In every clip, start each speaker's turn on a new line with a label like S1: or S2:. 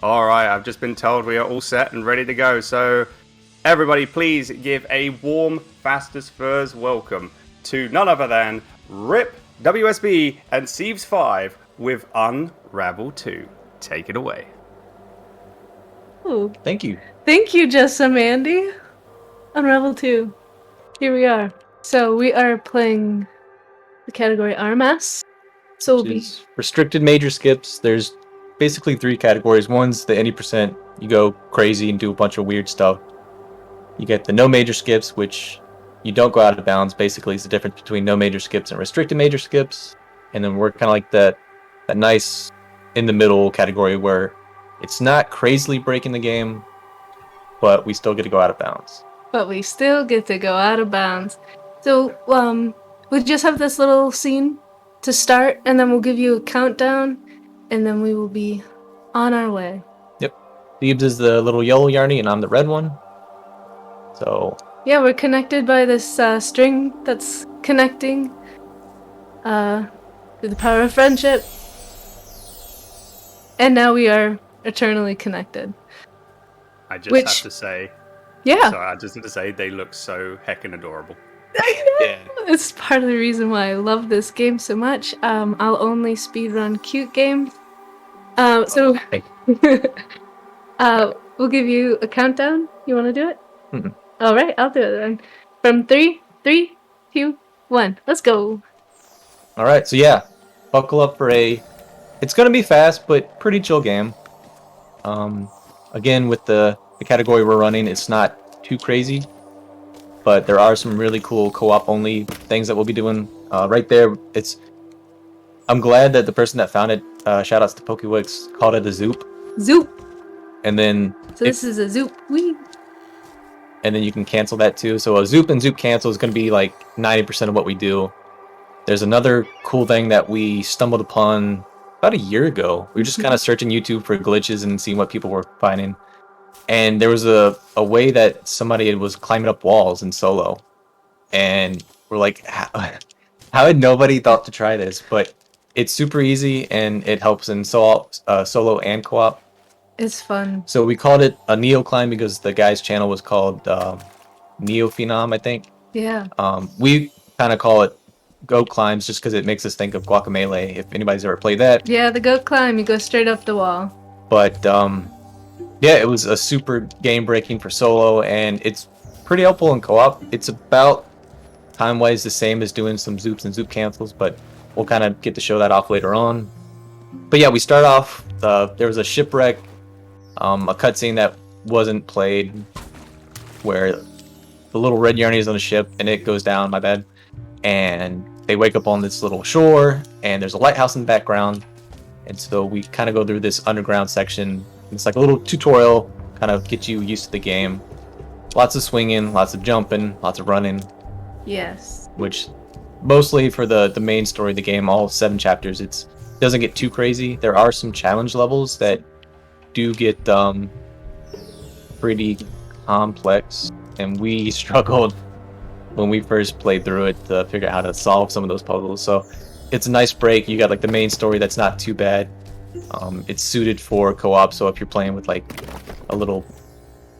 S1: All right, I've just been told we are all set and ready to go. So, everybody, please give a warm, fastest first welcome to none other than ripWSB and ceebs5 with Unravel 2. Take it away.
S2: Ooh.
S3: Thank you.
S2: Thank you, Jessa Mandy. Unravel 2. Here we are. So we are playing the category RMS. So we'll
S3: Which
S2: be
S3: is restricted major skips. There's basically three categories. One's the any percent. You go crazy and do a bunch of weird stuff. You get the no major skips, which you don't go out of bounds. Basically, is the difference between no major skips and restricted major skips. And then we're kind of like that nice in the middle category where it's not crazily breaking the game, but we still get to go out of bounds.
S2: but we still get to go out of bounds. So we just have this little scene to start, and then we'll give you a countdown, and then we will be on our way.
S3: Yep. Ceebs is the little yellow yarny, and I'm the red one. So
S2: yeah, we're connected by this string that's connecting through the power of friendship. And now we are eternally connected.
S1: I just have to say,
S2: yeah.
S1: Sorry, I just have to say they look so heckin' adorable.
S2: Yeah. It's part of the reason why I love this game so much. I'll only speedrun cute games. So we'll give you a countdown. You want to do it?
S3: Mm-hmm.
S2: All right, I'll do it then. From 3, 2, 1, let's go.
S3: All right, so yeah, buckle up for it's gonna be fast but pretty chill game. Again, with the category we're running, it's not too crazy, but there are some really cool co-op only things that we'll be doing. Right there, I'm glad that the person that found it, shout outs to PokeWix, called it a zoop.
S2: Zoop.
S3: And then
S2: so this is a zoop. Whee.
S3: And then you can cancel that too. So a zoop and zoop cancel is going to be like 90% of what we do. There's another cool thing that we stumbled upon about a year ago. We were just kind of searching YouTube for glitches and seeing what people were finding. And there was a way that somebody was climbing up walls in solo. And we're like, how had nobody thought to try this? But it's super easy and it helps in solo and co-op.
S2: It's fun.
S3: So we called it a Neo Climb because the guy's channel was called Neo Phenom, I think.
S2: Yeah.
S3: We kind of call it Goat Climbs just because it makes us think of Guacamelee, if anybody's ever played that.
S2: Yeah, the Goat Climb, you go straight up the wall.
S3: But yeah, it was a super game breaking for solo, and it's pretty helpful in co-op. It's about time-wise the same as doing some zoops and zoop cancels, but we'll kind of get to show that off later on. But yeah, we start off, there was a shipwreck, a cutscene that wasn't played where the little red yarny is on the ship and it goes down, my bad. And they wake up on this little shore and there's a lighthouse in the background. And so we kind of go through this underground section. It's like a little tutorial, kind of get you used to the game. Lots of swinging, lots of jumping, lots of running.
S2: Yes.
S3: Which mostly for the main story of the game, all 7 chapters, it doesn't get too crazy. There are some challenge levels that do get pretty complex, and we struggled when we first played through it to figure out how to solve some of those puzzles. So it's a nice break. You got like the main story that's not too bad. It's suited for co-op, so if you're playing with like a little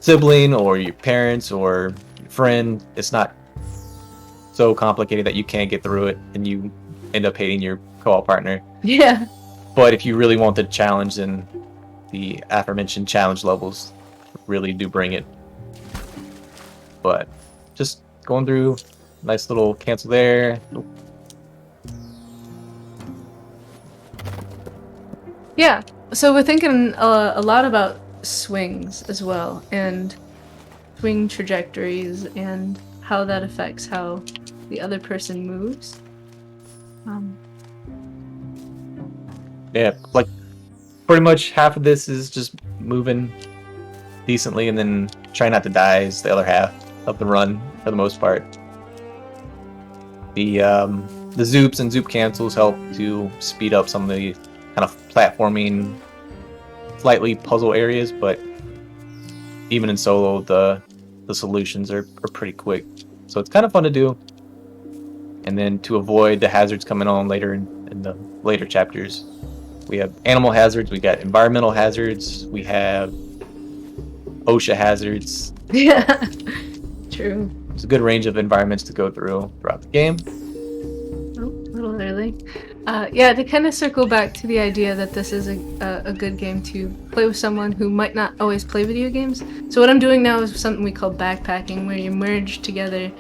S3: sibling or your parents or your friend, it's not so complicated that you can't get through it and you end up hating your co-op partner.
S2: Yeah.
S3: But if you really want the challenge, then the aforementioned challenge levels really do bring it. But just going through, nice little cancel there.
S2: Yeah, so we're thinking a lot about swings as well, and swing trajectories, and how that affects how the other person moves.
S3: Yeah, like pretty much half of this is just moving decently and then try not to die is the other half of the run for the most part. The zoops and zoop cancels help to speed up some of the kind of platforming, slightly puzzle areas, but even in solo, the solutions are pretty quick. So it's kind of fun to do. And then to avoid the hazards coming on later in the later chapters, We have animal hazards, we got environmental hazards, we have OSHA hazards.
S2: Yeah, true.
S3: There's a good range of environments to go throughout the game.
S2: Oh, a little early. Yeah, to kind of circle back to the idea that this is a good game to play with someone who might not always play video games. So what I'm doing now is something we call backpacking, where you merge together.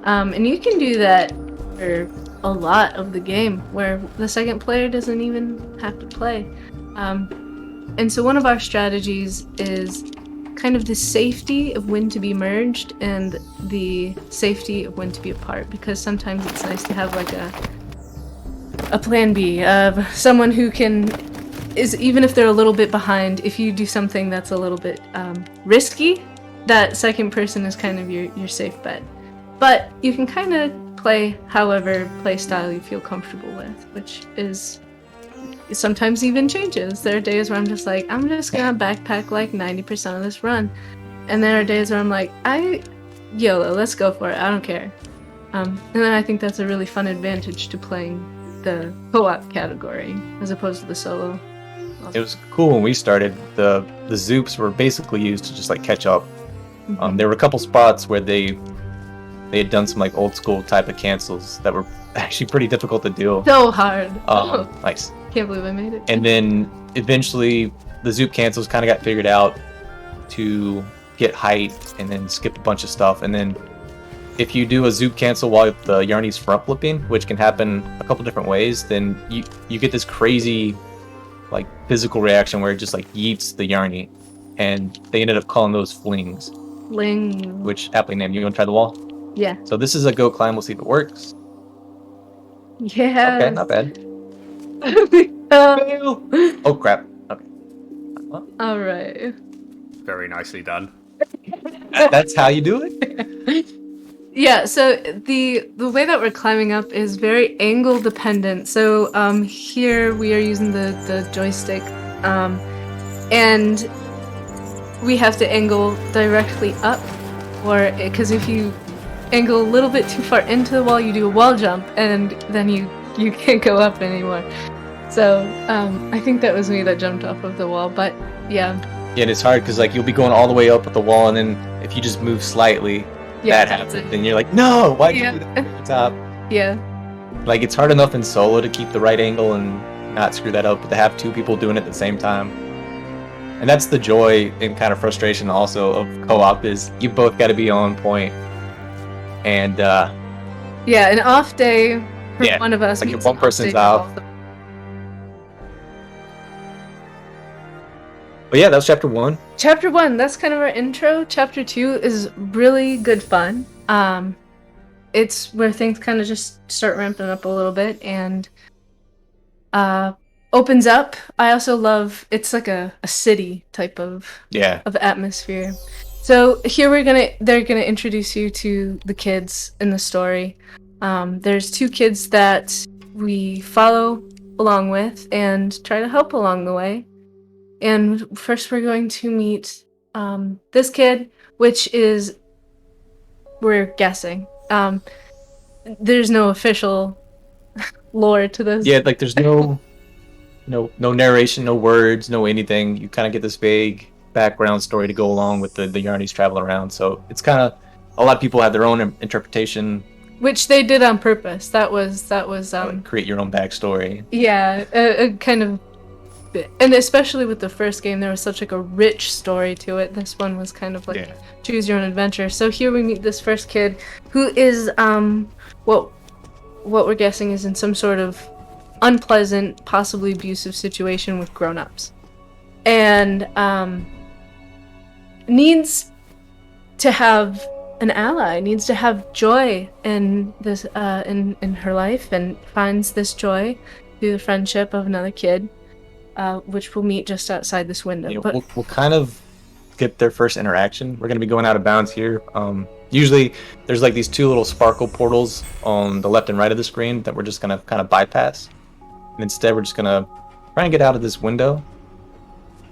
S2: And you can do that for a lot of the game, where the second player doesn't even have to play. And so one of our strategies is kind of the safety of when to be merged and the safety of when to be apart, because sometimes it's nice to have like a plan B of someone who is even if they're a little bit behind, if you do something that's a little bit risky, that second person is kind of your safe bet. But you can kind of play however play style you feel comfortable with, which is sometimes even changes. There are days where I'm just like, I'm just gonna backpack like 90% of this run, and there are days where I'm like, YOLO, let's go for it, I don't care. And then I think that's a really fun advantage to playing the co-op category as opposed to the solo.
S3: It was cool when we started. The Zoops were basically used to just like catch up. There were a couple spots where they had done some like old school type of cancels that were actually pretty difficult to do.
S2: So hard.
S3: Nice.
S2: Can't believe I made it.
S3: And then eventually the Zoop cancels kind of got figured out to get height and then skip a bunch of stuff. And then if you do a Zoop cancel while the Yarny's front flipping, which can happen a couple different ways, then you get this crazy like physical reaction where it just like yeets the Yarny. And they ended up calling those flings.
S2: Fling.
S3: Which aptly named. You want to try the wall?
S2: Yeah.
S3: So this is a go climb. We'll see if it works.
S2: Yeah.
S3: Okay, not bad. Oh crap. Okay.
S2: All right.
S1: Very nicely done.
S3: That's how you do it?
S2: Yeah, so the way that we're climbing up is very angle dependent. So here we are using the joystick, and we have to angle directly up, or because if you angle a little bit too far into the wall, you do a wall jump, and then you can't go up anymore. So I think that was me that jumped off of the wall, but yeah.
S3: Yeah, and it's hard because like you'll be going all the way up with the wall, and then if you just move slightly, that happens, and you're like, no, why'd you do that at the top?
S2: Yeah.
S3: Like it's hard enough in solo to keep the right angle and not screw that up, but to have two people doing it at the same time. And that's the joy and kind of frustration also of co-op is you both got to be on point. And
S2: yeah, an off day for one of us.
S3: Like if one person's off. But yeah, that was chapter 1.
S2: Chapter 1, that's kind of our intro. Chapter 2 is really good fun. It's where things kind of just start ramping up a little bit and opens up. I also love, it's like a city type of atmosphere. So here they're gonna introduce you to the kids in the story. There's 2 kids that we follow along with and try to help along the way. And first we're going to meet this kid, which is, we're guessing. There's no official lore to this.
S3: Yeah, like there's no narration, no words, no anything. You kind of get this vague background story to go along with the Yarnies traveling around. So it's kind of, a lot of people have their own interpretation.
S2: Which they did on purpose. That was
S3: create your own backstory.
S2: Yeah, a kind of. And especially with the first game, there was such like a rich story to it. This one was kind of like choose your own adventure. So here we meet this first kid who is what we're guessing is in some sort of unpleasant, possibly abusive situation with grown-ups. And needs to have an ally, needs to have joy in this in her life, and finds this joy through the friendship of another kid. Which we'll meet just outside this window.
S3: Yeah,
S2: but
S3: we'll kind of get their first interaction. We're going to be going out of bounds here. Usually there's like these 2 little sparkle portals on the left and right of the screen that we're just going to kind of bypass. And instead we're just going to try and get out of this window.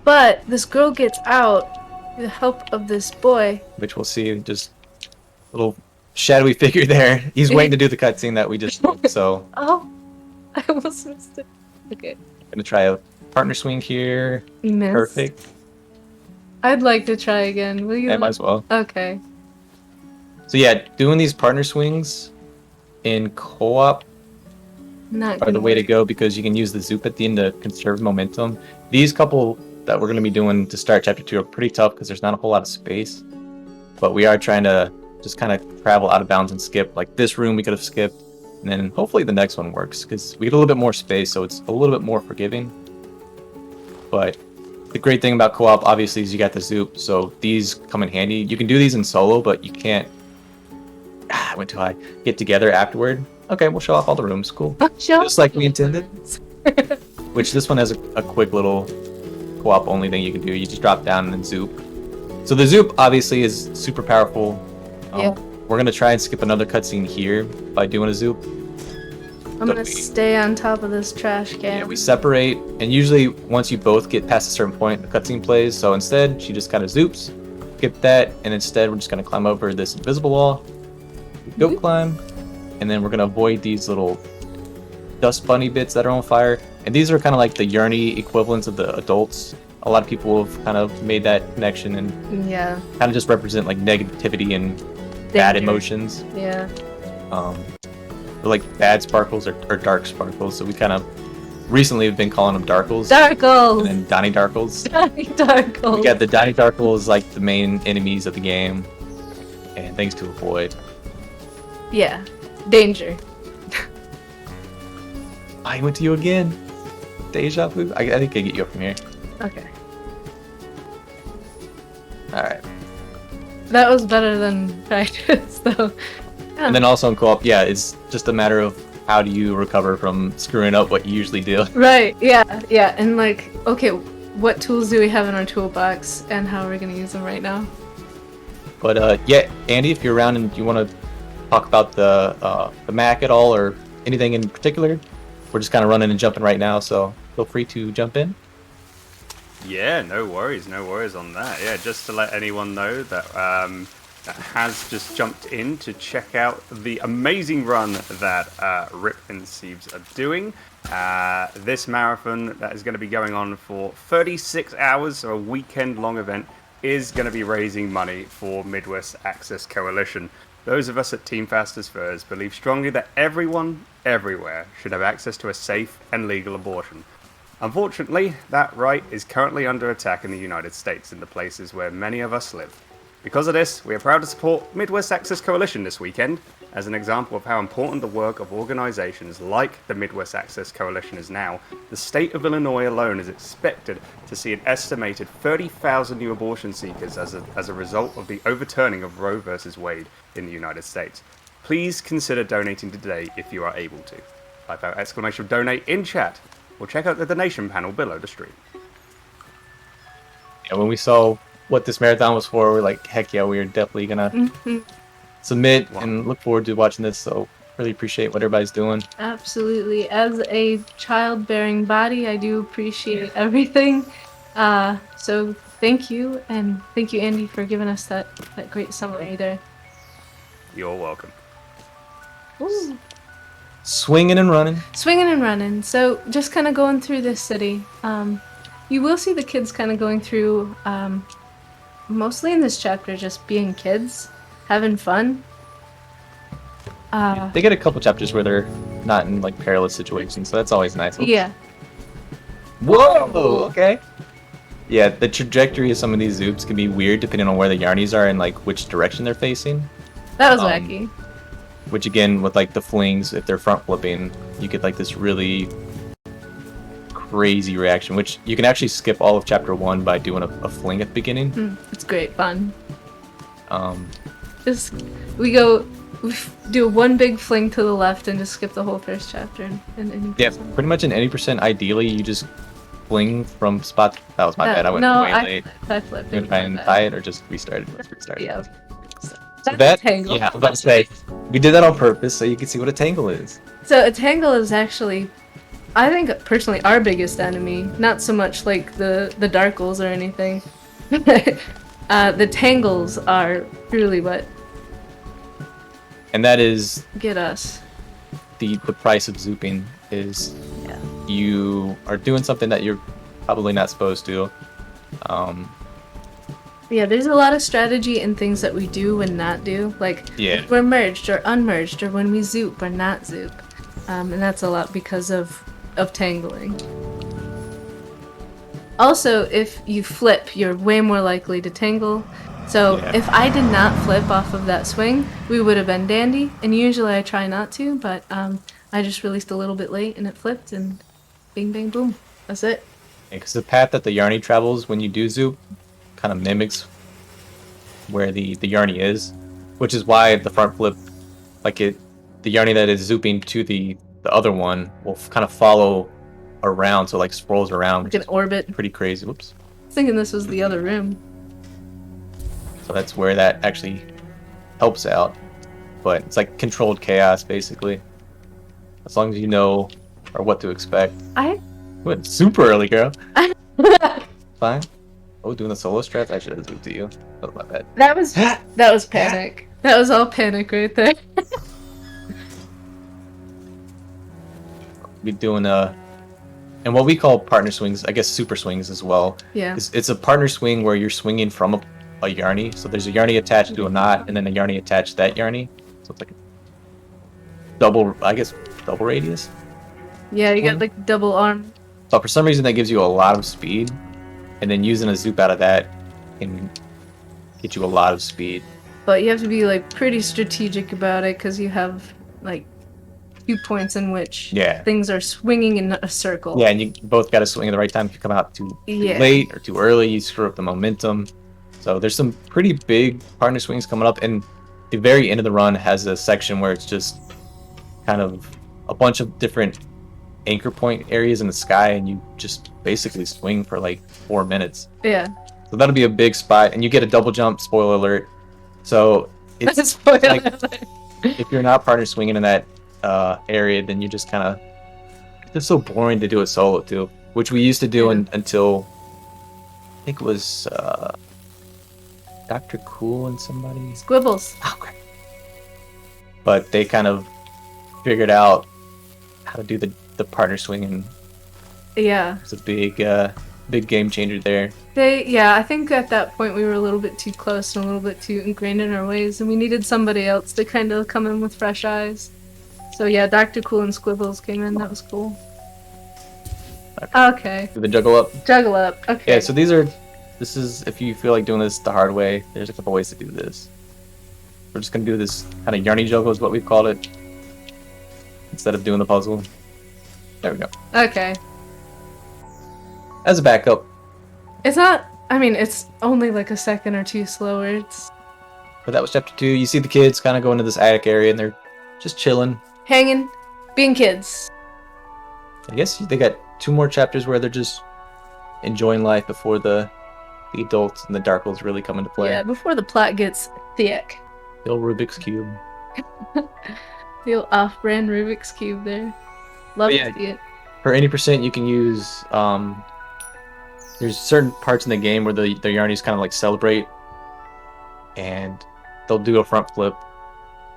S2: But this girl gets out with the help of this boy.
S3: Which we'll see, just a little shadowy figure there. He's waiting to do the cutscene that we just did, so.
S2: Oh, I almost missed it. Okay.
S3: Gonna try a partner swing here.
S2: You missed.
S3: Perfect.
S2: I'd like to try again. Will you?
S3: Yeah, might as well.
S2: Okay.
S3: So yeah, doing these partner swings in co-op
S2: Not
S3: are the way to go because you can use the zoop at the end to conserve momentum. These couple that we're going to be doing to start chapter 2 are pretty tough because there's not a whole lot of space. But we are trying to just kind of travel out of bounds and skip. Like this room we could have skipped, and then hopefully the next one works because we get a little bit more space, so it's a little bit more forgiving. But the great thing about co-op obviously is you got the zoop, so these come in handy. You can do these in solo, but you can't I went too high. Get together afterward. Okay, we'll show off all the rooms. Cool. Just like we intended. Which this one has a quick little co-op only thing you can do. You just drop down and then zoop. So the zoop obviously is super powerful.
S2: Yeah.
S3: We're gonna try and skip another cutscene here by doing a zoop.
S2: I'm gonna stay on top of this trash can.
S3: Yeah, we separate, and usually once you both get past a certain point, the cutscene plays. So instead, she just kind of zoops, skip that, and instead we're just gonna climb over this invisible wall. Go climb, and then we're gonna avoid these little dust bunny bits that are on fire. And these are kind of like the Yearny equivalents of the adults. A lot of people have kind of made that connection and
S2: yeah,
S3: kind of just represent like negativity and bad emotions.
S2: Yeah.
S3: They're like bad sparkles or dark sparkles. So we kind of recently have been calling them Darkles.
S2: Darkles!
S3: And then Donnie Darkles.
S2: Donnie Darkles.
S3: We got the Donnie Darkles like the main enemies of the game. And things to avoid.
S2: Yeah. Danger.
S3: I went to you again. Deja vu. I think I can get you up from here.
S2: Okay.
S3: Alright.
S2: That was better than practice, though. Yeah.
S3: And then also in co-op, yeah, it's just a matter of how do you recover from screwing up what you usually do.
S2: Right, yeah, yeah. And like, okay, what tools do we have in our toolbox and how are we going to use them right now?
S3: But yeah, Andy, if you're around and you want to talk about the Mac at all or anything in particular, we're just kind of running and jumping right now, so feel free to jump in.
S1: Yeah, no worries on that. Yeah, just to let anyone know that that has just jumped in to check out the amazing run that Rip and Ceebs are doing. This marathon that is going to be going on for 36 hours, so a weekend-long event, is going to be raising money for Midwest Access Coalition. Those of us at Team Fastest Furs believe strongly that everyone, everywhere, should have access to a safe and legal abortion. Unfortunately, that right is currently under attack in the United States in the places where many of us live. Because of this, we are proud to support Midwest Access Coalition this weekend, as an example of how important the work of organizations like the Midwest Access Coalition is now. The state of Illinois alone is expected to see an estimated 30,000 new abortion seekers as a result of the overturning of Roe v. Wade in the United States. Please consider donating today if you are able to. Type out !donate in chat, or check out the donation panel below the stream.
S3: Yeah, when we saw what this marathon was for, we're like, heck yeah, we are definitely gonna submit and look forward to watching this. So really appreciate what everybody's doing.
S2: Absolutely. As a childbearing body, I do appreciate everything. So thank you, and thank you, Andy, for giving us that great summary there.
S1: You're welcome.
S2: Ooh.
S3: Swinging and running.
S2: Swinging and running. So just kind of going through this city. You will see the kids kind of going through, mostly in this chapter, just being kids, having fun.
S3: They get a couple chapters where they're not in like perilous situations, so that's always nice.
S2: Yeah.
S3: Whoa! Okay. Yeah, the trajectory of some of these zoops can be weird depending on where the Yarnies are and like which direction they're facing.
S2: That was wacky.
S3: Which again, with like the flings, if they're front flipping, you get like this really crazy reaction, which you can actually skip all of chapter 1 by doing a fling at the beginning.
S2: It's great fun.
S3: Just
S2: we do one big fling to the left and just skip the whole first chapter.
S3: Yeah, pretty much in any percent. Ideally, you just fling from spot. That was my bad. I went way late.
S2: I flipped.
S3: You try and tie it or just restart it? Let's restart it.
S2: Yeah.
S3: That
S2: tangle.
S3: Yeah, I was about to say we did that on purpose so you can see what a tangle is.
S2: So a tangle is actually, I think personally, our biggest enemy. Not so much like the Darkles or anything. The tangles are truly what.
S3: And that is
S2: get us.
S3: The price of zooping is you are doing something that you're probably not supposed to.
S2: Yeah, there's a lot of strategy in things that we do and not do. Like,
S3: Yeah.
S2: if we're merged or unmerged, or when we zoop or not zoop. And that's a lot because of tangling. Also, if you flip, you're way more likely to tangle. So
S3: Yeah.
S2: if I did not flip off of that swing, we would have been dandy. And usually I try not to, but I just released a little bit late and it flipped and bing, bang, boom. That's it.
S3: Because the path that the Yarny travels when you do zoop kind of mimics where the Yarny is, which is why the front flip, like the Yarny that is zooping to the other one will kind of follow around, so like scrolls around.
S2: Like an orbit.
S3: Pretty crazy. Whoops.
S2: I was thinking this was the other room.
S3: So that's where that actually helps out. But it's like controlled chaos, basically. As long as you know or what to expect.
S2: I
S3: Went super early, girl. Fine. Oh, doing the solo strats? I should have zooped to you. That was my bad.
S2: That was panic. That was all panic right there.
S3: Be doing and what we call partner swings, I guess super swings as well.
S2: Yeah.
S3: It's a partner swing where you're swinging from a Yarny. So there's a Yarny attached to a knot, and then a Yarny attached to that Yarny. So it's like a double radius.
S2: Yeah, you got like double arm.
S3: So for some reason that gives you a lot of speed, and then using a zoop out of that can get you a lot of speed.
S2: But you have to be like pretty strategic about it because you have like 2 points in which things are swinging in a circle.
S3: Yeah, and you both got to swing at the right time. If you come out too late or too early, you screw up the momentum. So there's some pretty big partner swings coming up, and the very end of the run has a section where it's just kind of a bunch of different anchor point areas in the sky, and you just basically swing for like 4 minutes.
S2: Yeah.
S3: So that'll be a big spot, and you get a double jump. Spoiler alert. So it's like, if you're not partner swinging in that area, then you just kind of, it's just so boring to do it solo too, which we used to do until I think it was Dr. Cool and somebody.
S2: Squibbles.
S3: Okay. But they kind of figured out how to do the partner swing, and
S2: Yeah.
S3: it's a big game changer there.
S2: I think at that point we were a little bit too close and a little bit too ingrained in our ways, and we needed somebody else to kind of come in with fresh eyes. So yeah, Dr. Cool and Squibbles came in. That was cool. Okay.
S3: Do the juggle up?
S2: Juggle up. Okay.
S3: Yeah, so this is if you feel like doing this the hard way, there's a couple ways to do this. We're just gonna do this kind of Yarny juggle is what we've called it, instead of doing the puzzle. There we go.
S2: Okay.
S3: As a backup.
S2: It's not. I mean, it's only like a second or two slower.
S3: But that was chapter 2. You see the kids kind of go into this attic area, and they're just chilling.
S2: Hanging, being kids.
S3: I guess they got 2 more chapters where they're just enjoying life before the adults and the Darkles really come into play.
S2: Yeah, before the plot gets thick.
S3: The old Rubik's Cube.
S2: The old off-brand Rubik's Cube there. Love to see it.
S3: For 80%, you can use, there's certain parts in the game where the Yarnies kind of like celebrate, and they'll do a front flip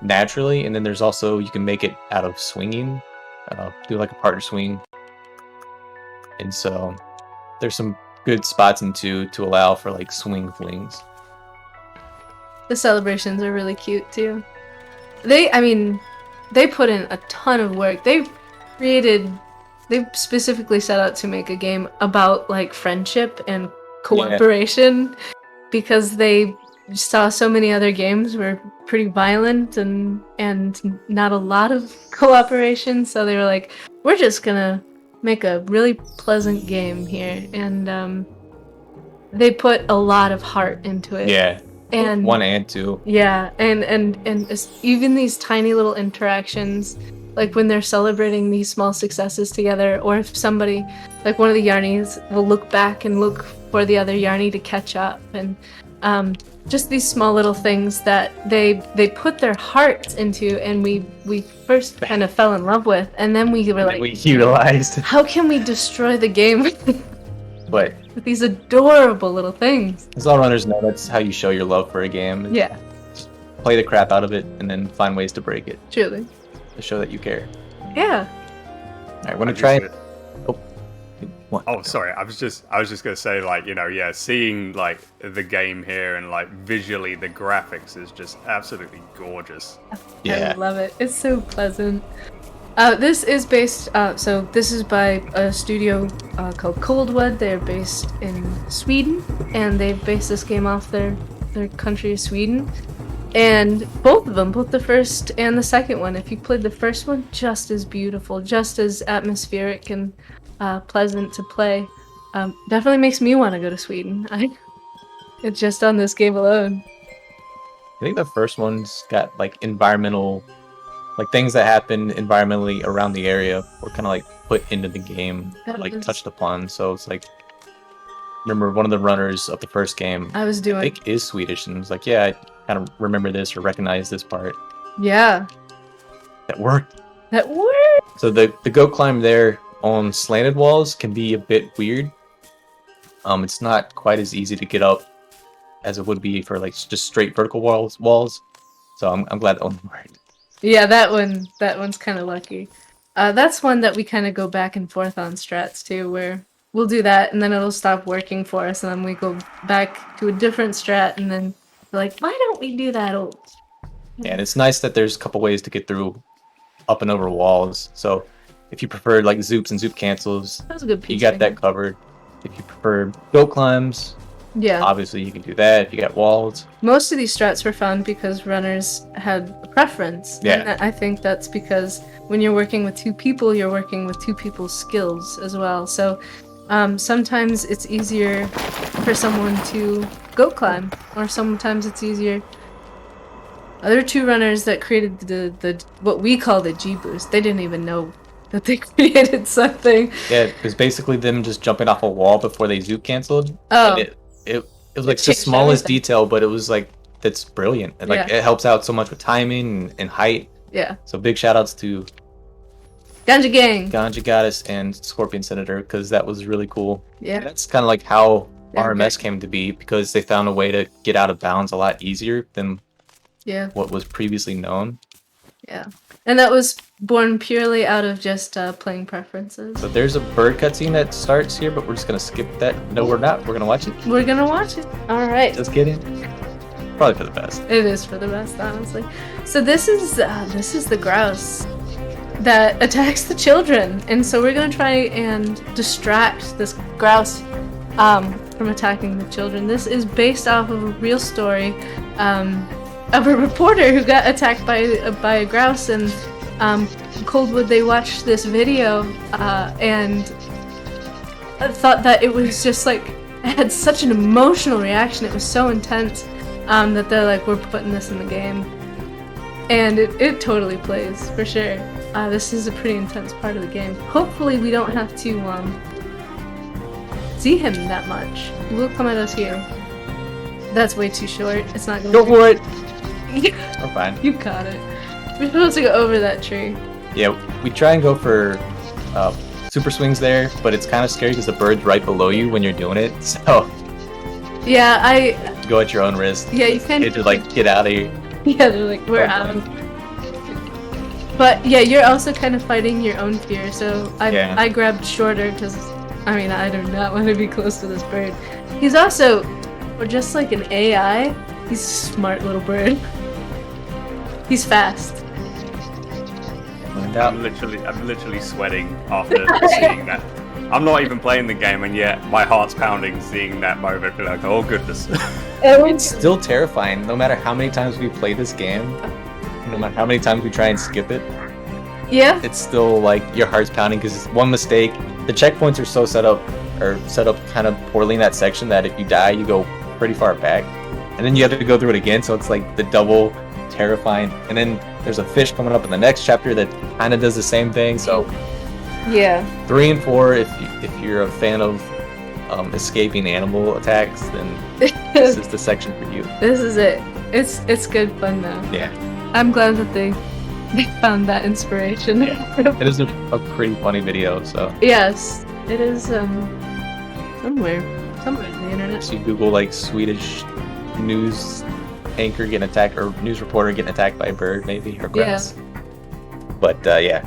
S3: naturally, and then there's also, you can make it out of swinging, do like a partner swing. And so there's some good spots in 2 to allow for like swing flings.
S2: The celebrations are really cute too. They put in a ton of work. They specifically set out to make a game about like friendship and cooperation, because they saw so many other games were pretty violent and not a lot of cooperation, so they were like, we're just gonna make a really pleasant game here, and they put a lot of heart into it.
S3: Yeah.
S2: And
S3: 1 and 2.
S2: Yeah, and even these tiny little interactions, like when they're celebrating these small successes together, or if somebody, like one of the Yarnies, will look back and look for the other Yarny to catch up, and just these small little things that they put their hearts into, and we first kind of fell in love with, and then we were like,
S3: we utilized.
S2: How can we destroy the game
S3: But
S2: with these adorable little things?
S3: as all runners know, that's how you show your love for a game.
S2: Yeah,
S3: Play the crap out of it, and then find ways to break it
S2: truly.
S3: to show that you care.
S2: Yeah.
S3: Alright, want to try it? Oh, One.
S1: Oh, sorry. I was just gonna say, like, yeah, seeing like the game here and like visually the graphics is just absolutely gorgeous.
S3: Yeah.
S2: I love it. It's so pleasant. This is based. So this is by a studio called Coldwood. They're based in Sweden, and they've based this game off their country of Sweden. And both of them, both the first and the second one, if you played the first one, just as beautiful, just as atmospheric and pleasant to play. Definitely makes me want to go to Sweden. It's just on this game alone.
S3: I think the first one's got like environmental, like things that happen environmentally around the area were kind of like put into the game, like touched upon. So it's like, remember one of the runners of the first game,
S2: I
S3: think is Swedish, and was like, yeah, I kind of remember this or recognize this part.
S2: Yeah.
S3: That worked.
S2: That worked.
S3: So the goat climb there on slanted walls can be a bit weird. It's not quite as easy to get up as it would be for like just straight vertical walls. So I'm glad that one worked.
S2: Yeah, that one's kind of lucky. That's one that we kind of go back and forth on strats too, where we'll do that and then it'll stop working for us, and then we go back to a different strat, and then we're like, why don't we do that old?
S3: Yeah, and it's nice that there's a couple ways to get through up and over walls. So if you prefer like zoops and zoop cancels,
S2: That was a good piece.
S3: you got that covered. If you prefer goat climbs,
S2: Yeah.
S3: obviously you can do that. If you got walls,
S2: Most of these strats were found because runners had a preference.
S3: Yeah.
S2: And I think that's because when you're working with two people, you're working with two people's skills as well. So sometimes it's easier for someone to go climb, or sometimes it's easier. There are two runners that created the what we call the G boost. They didn't even know that they created something.
S3: yeah, it was basically them just jumping off a wall before they zoop canceled.
S2: Oh.
S3: And it was like the
S2: changed
S3: smallest
S2: everything.
S3: detail, but it was like, that's brilliant. And like
S2: Yeah.
S3: it helps out so much with timing and height.
S2: Yeah.
S3: So big shout outs to
S2: Ganja Gang.
S3: Ganja Goddess and Scorpion Senator, because that was really cool.
S2: Yeah.
S3: That's kind of like how
S2: They're
S3: RMS
S2: good.
S3: came to be, because they found a way to get out of bounds a lot easier than
S2: Yeah.
S3: what was previously known.
S2: Yeah. And that was born purely out of just playing preferences.
S3: So there's a bird cutscene that starts here, but we're just gonna skip that. No, we're not. We're gonna watch it.
S2: We're gonna watch it. All right.
S3: Just kidding. Probably for the best.
S2: It is for the best, honestly. So this is the grouse that attacks the children, and so we're gonna try and distract this grouse from attacking the children. This is based off of a real story of a reporter who got attacked by a grouse, and Coldwood, they watched this video and thought that it was just like, it had such an emotional reaction. It was so intense that they're like, we're putting this in the game, and it totally plays for sure. This is a pretty intense part of the game. Hopefully we don't have to see him that much. He will come at us here. That's way too short. It's not going
S3: Go for it.
S2: Yeah,
S3: We're fine.
S2: you got it. We're supposed to go over that tree.
S3: Yeah, we try and go for super swings there, but it's kind of scary because the bird's right below you when you're doing it. So
S2: Yeah,
S3: go at your own risk.
S2: yeah, you can.
S3: Get to like get out of here.
S2: Yeah, they're like, we're out. But yeah, you're also kind of fighting your own fear. So I grabbed shorter because, I mean, I do not want to be close to this bird. He's also, or just like an AI, he's a smart little bird. He's fast.
S1: I'm literally sweating after seeing that. I'm not even playing the game, and yet my heart's pounding seeing that moment. Be like, oh goodness.
S3: It's still terrifying, no matter how many times we play this game. No matter how many times we try and skip it,
S2: Yeah.
S3: it's still like your heart's pounding because one mistake. The checkpoints are so set up kind of poorly in that section that if you die, you go pretty far back, and then you have to go through it again. So it's like the double terrifying. And then there's a fish coming up in the next chapter that kind of does the same thing. So
S2: Yeah.
S3: 3 and 4, if you're a fan of escaping animal attacks, then this is the section for you.
S2: This is it. It's good fun though.
S3: Yeah.
S2: I'm glad that they found that inspiration.
S3: It is a pretty funny video, so
S2: Yes, it is somewhere in the internet.
S3: so you Google like Swedish news anchor getting attacked or news reporter getting attacked by a bird, maybe, or grouse. But yeah.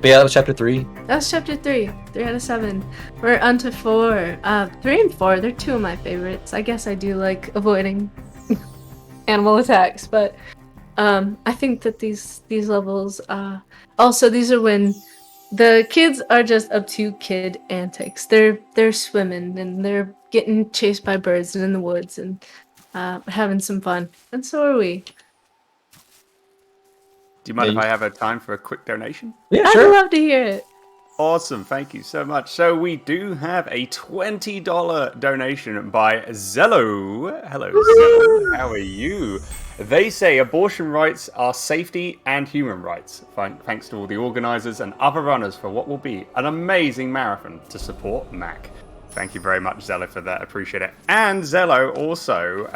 S3: But yeah, that was chapter 3.
S2: That was chapter 3. 3 out of 7. We're on to 4. 3 and 4, they're 2 of my favorites. I guess I do like avoiding animal attacks, but I think that these levels, also these are when the kids are just up to kid antics. They're swimming and they're getting chased by birds in the woods and having some fun, and so are we.
S1: Do you mind if I have a time for a quick donation?
S3: Yeah,
S2: I'd
S3: sure.
S2: love to hear it.
S1: Awesome, thank you so much. So we do have a $20 donation by Zello. Hello, Zello. How are you? They say abortion rights are safety and human rights. Thanks to all the organizers and other runners for what will be an amazing marathon to support MAC. Thank you very much, Zello, for that. Appreciate it. And Zello also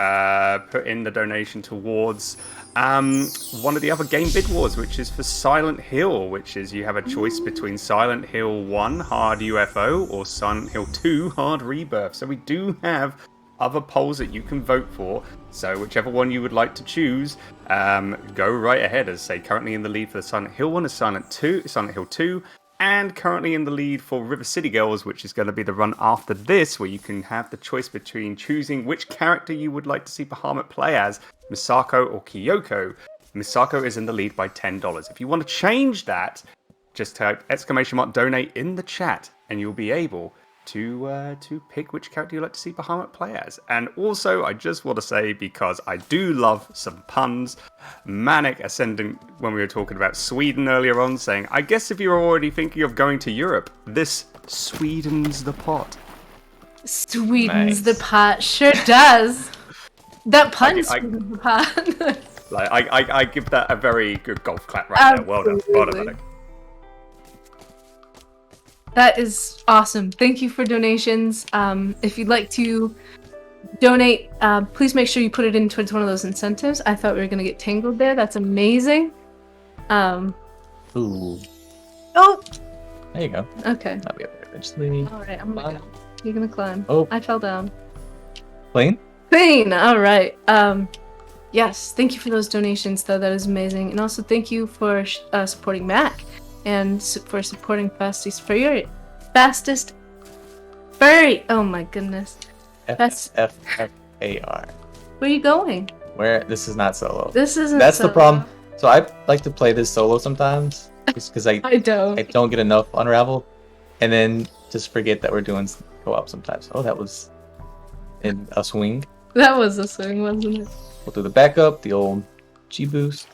S1: put in the donation towards one of the other game bid wars, which is for Silent Hill, which is you have a choice between Silent Hill 1 Hard UFO or Silent Hill 2 Hard Rebirth. So we do have other polls that you can vote for. So whichever one you would like to choose, go right ahead. As I say, currently in the lead for the Silent Hill one is Silent Hill 2. And currently in the lead for River City Girls, which is going to be the run after this, where you can have the choice between choosing which character you would like to see Bahamut play as, Misako or Kyoko. Misako is in the lead by $10. If you want to change that, just type !donate in the chat, and you'll be able to pick which character you'd like to see Bahamut play as. And also, I just want to say, because I do love some puns, Manic Ascendant, when we were talking about Sweden earlier on, saying, I guess if you're already thinking of going to Europe, this Swedens the pot.
S2: Swedens the pot, sure does. That pun Swedens the pot.
S1: I give that a very good golf clap right there. Well done, Manic.
S2: That is awesome. Thank you for donations. If you'd like to donate, please make sure you put it in towards one of those incentives. I thought we were going to get tangled there. That's amazing.
S3: Ooh.
S2: Oh!
S3: There you go.
S2: Okay.
S3: I'll be up there eventually.
S2: Alright, I'm going to go. You're going to climb.
S3: Oh.
S2: I fell down.
S3: Plane?
S2: Clean! Alright. Yes, thank you for those donations, though. That is amazing. And also thank you for supporting Mac. And for supporting Fastest Furry. Oh my goodness.
S3: FFAR.
S2: Where are you going?
S3: Where? This is not solo.
S2: This isn't
S3: That's
S2: solo.
S3: the problem. So I like to play this solo sometimes, just because I don't get enough Unravel, and then just forget that we're doing co-op sometimes. Oh, that was in a swing.
S2: That was a swing, wasn't it?
S3: We'll do the backup, the old G boost.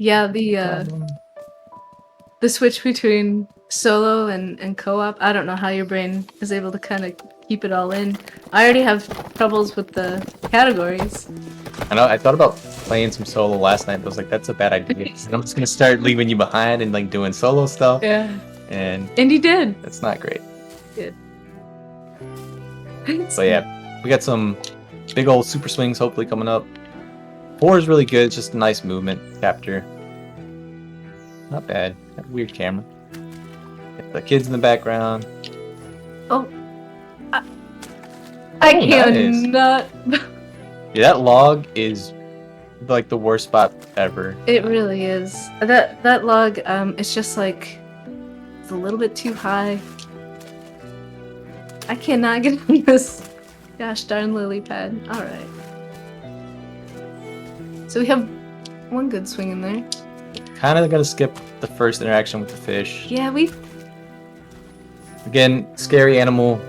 S2: Yeah, the switch between solo and co-op, I don't know how your brain is able to kind of keep it all in. I already have troubles with the categories.
S3: I know, I thought about playing some solo last night, but I was like, that's a bad idea. And I'm just gonna start leaving you behind and like doing solo stuff.
S2: Yeah.
S3: And
S2: you did.
S3: That's not great.
S2: Good.
S3: So yeah, we got some big old super swings hopefully coming up. 4 is really good, it's just a nice movement chapter. Not bad. Got a weird camera. Got the kids in the background.
S2: Oh. I cannot.
S3: Yeah, that log is like the worst spot ever.
S2: It really is. That log, it's just like it's a little bit too high. I cannot get on this gosh darn lily pad. Alright. So we have one good swing in there.
S3: Kind of gonna skip the first interaction with the fish.
S2: Yeah, we.
S3: Again, scary animal.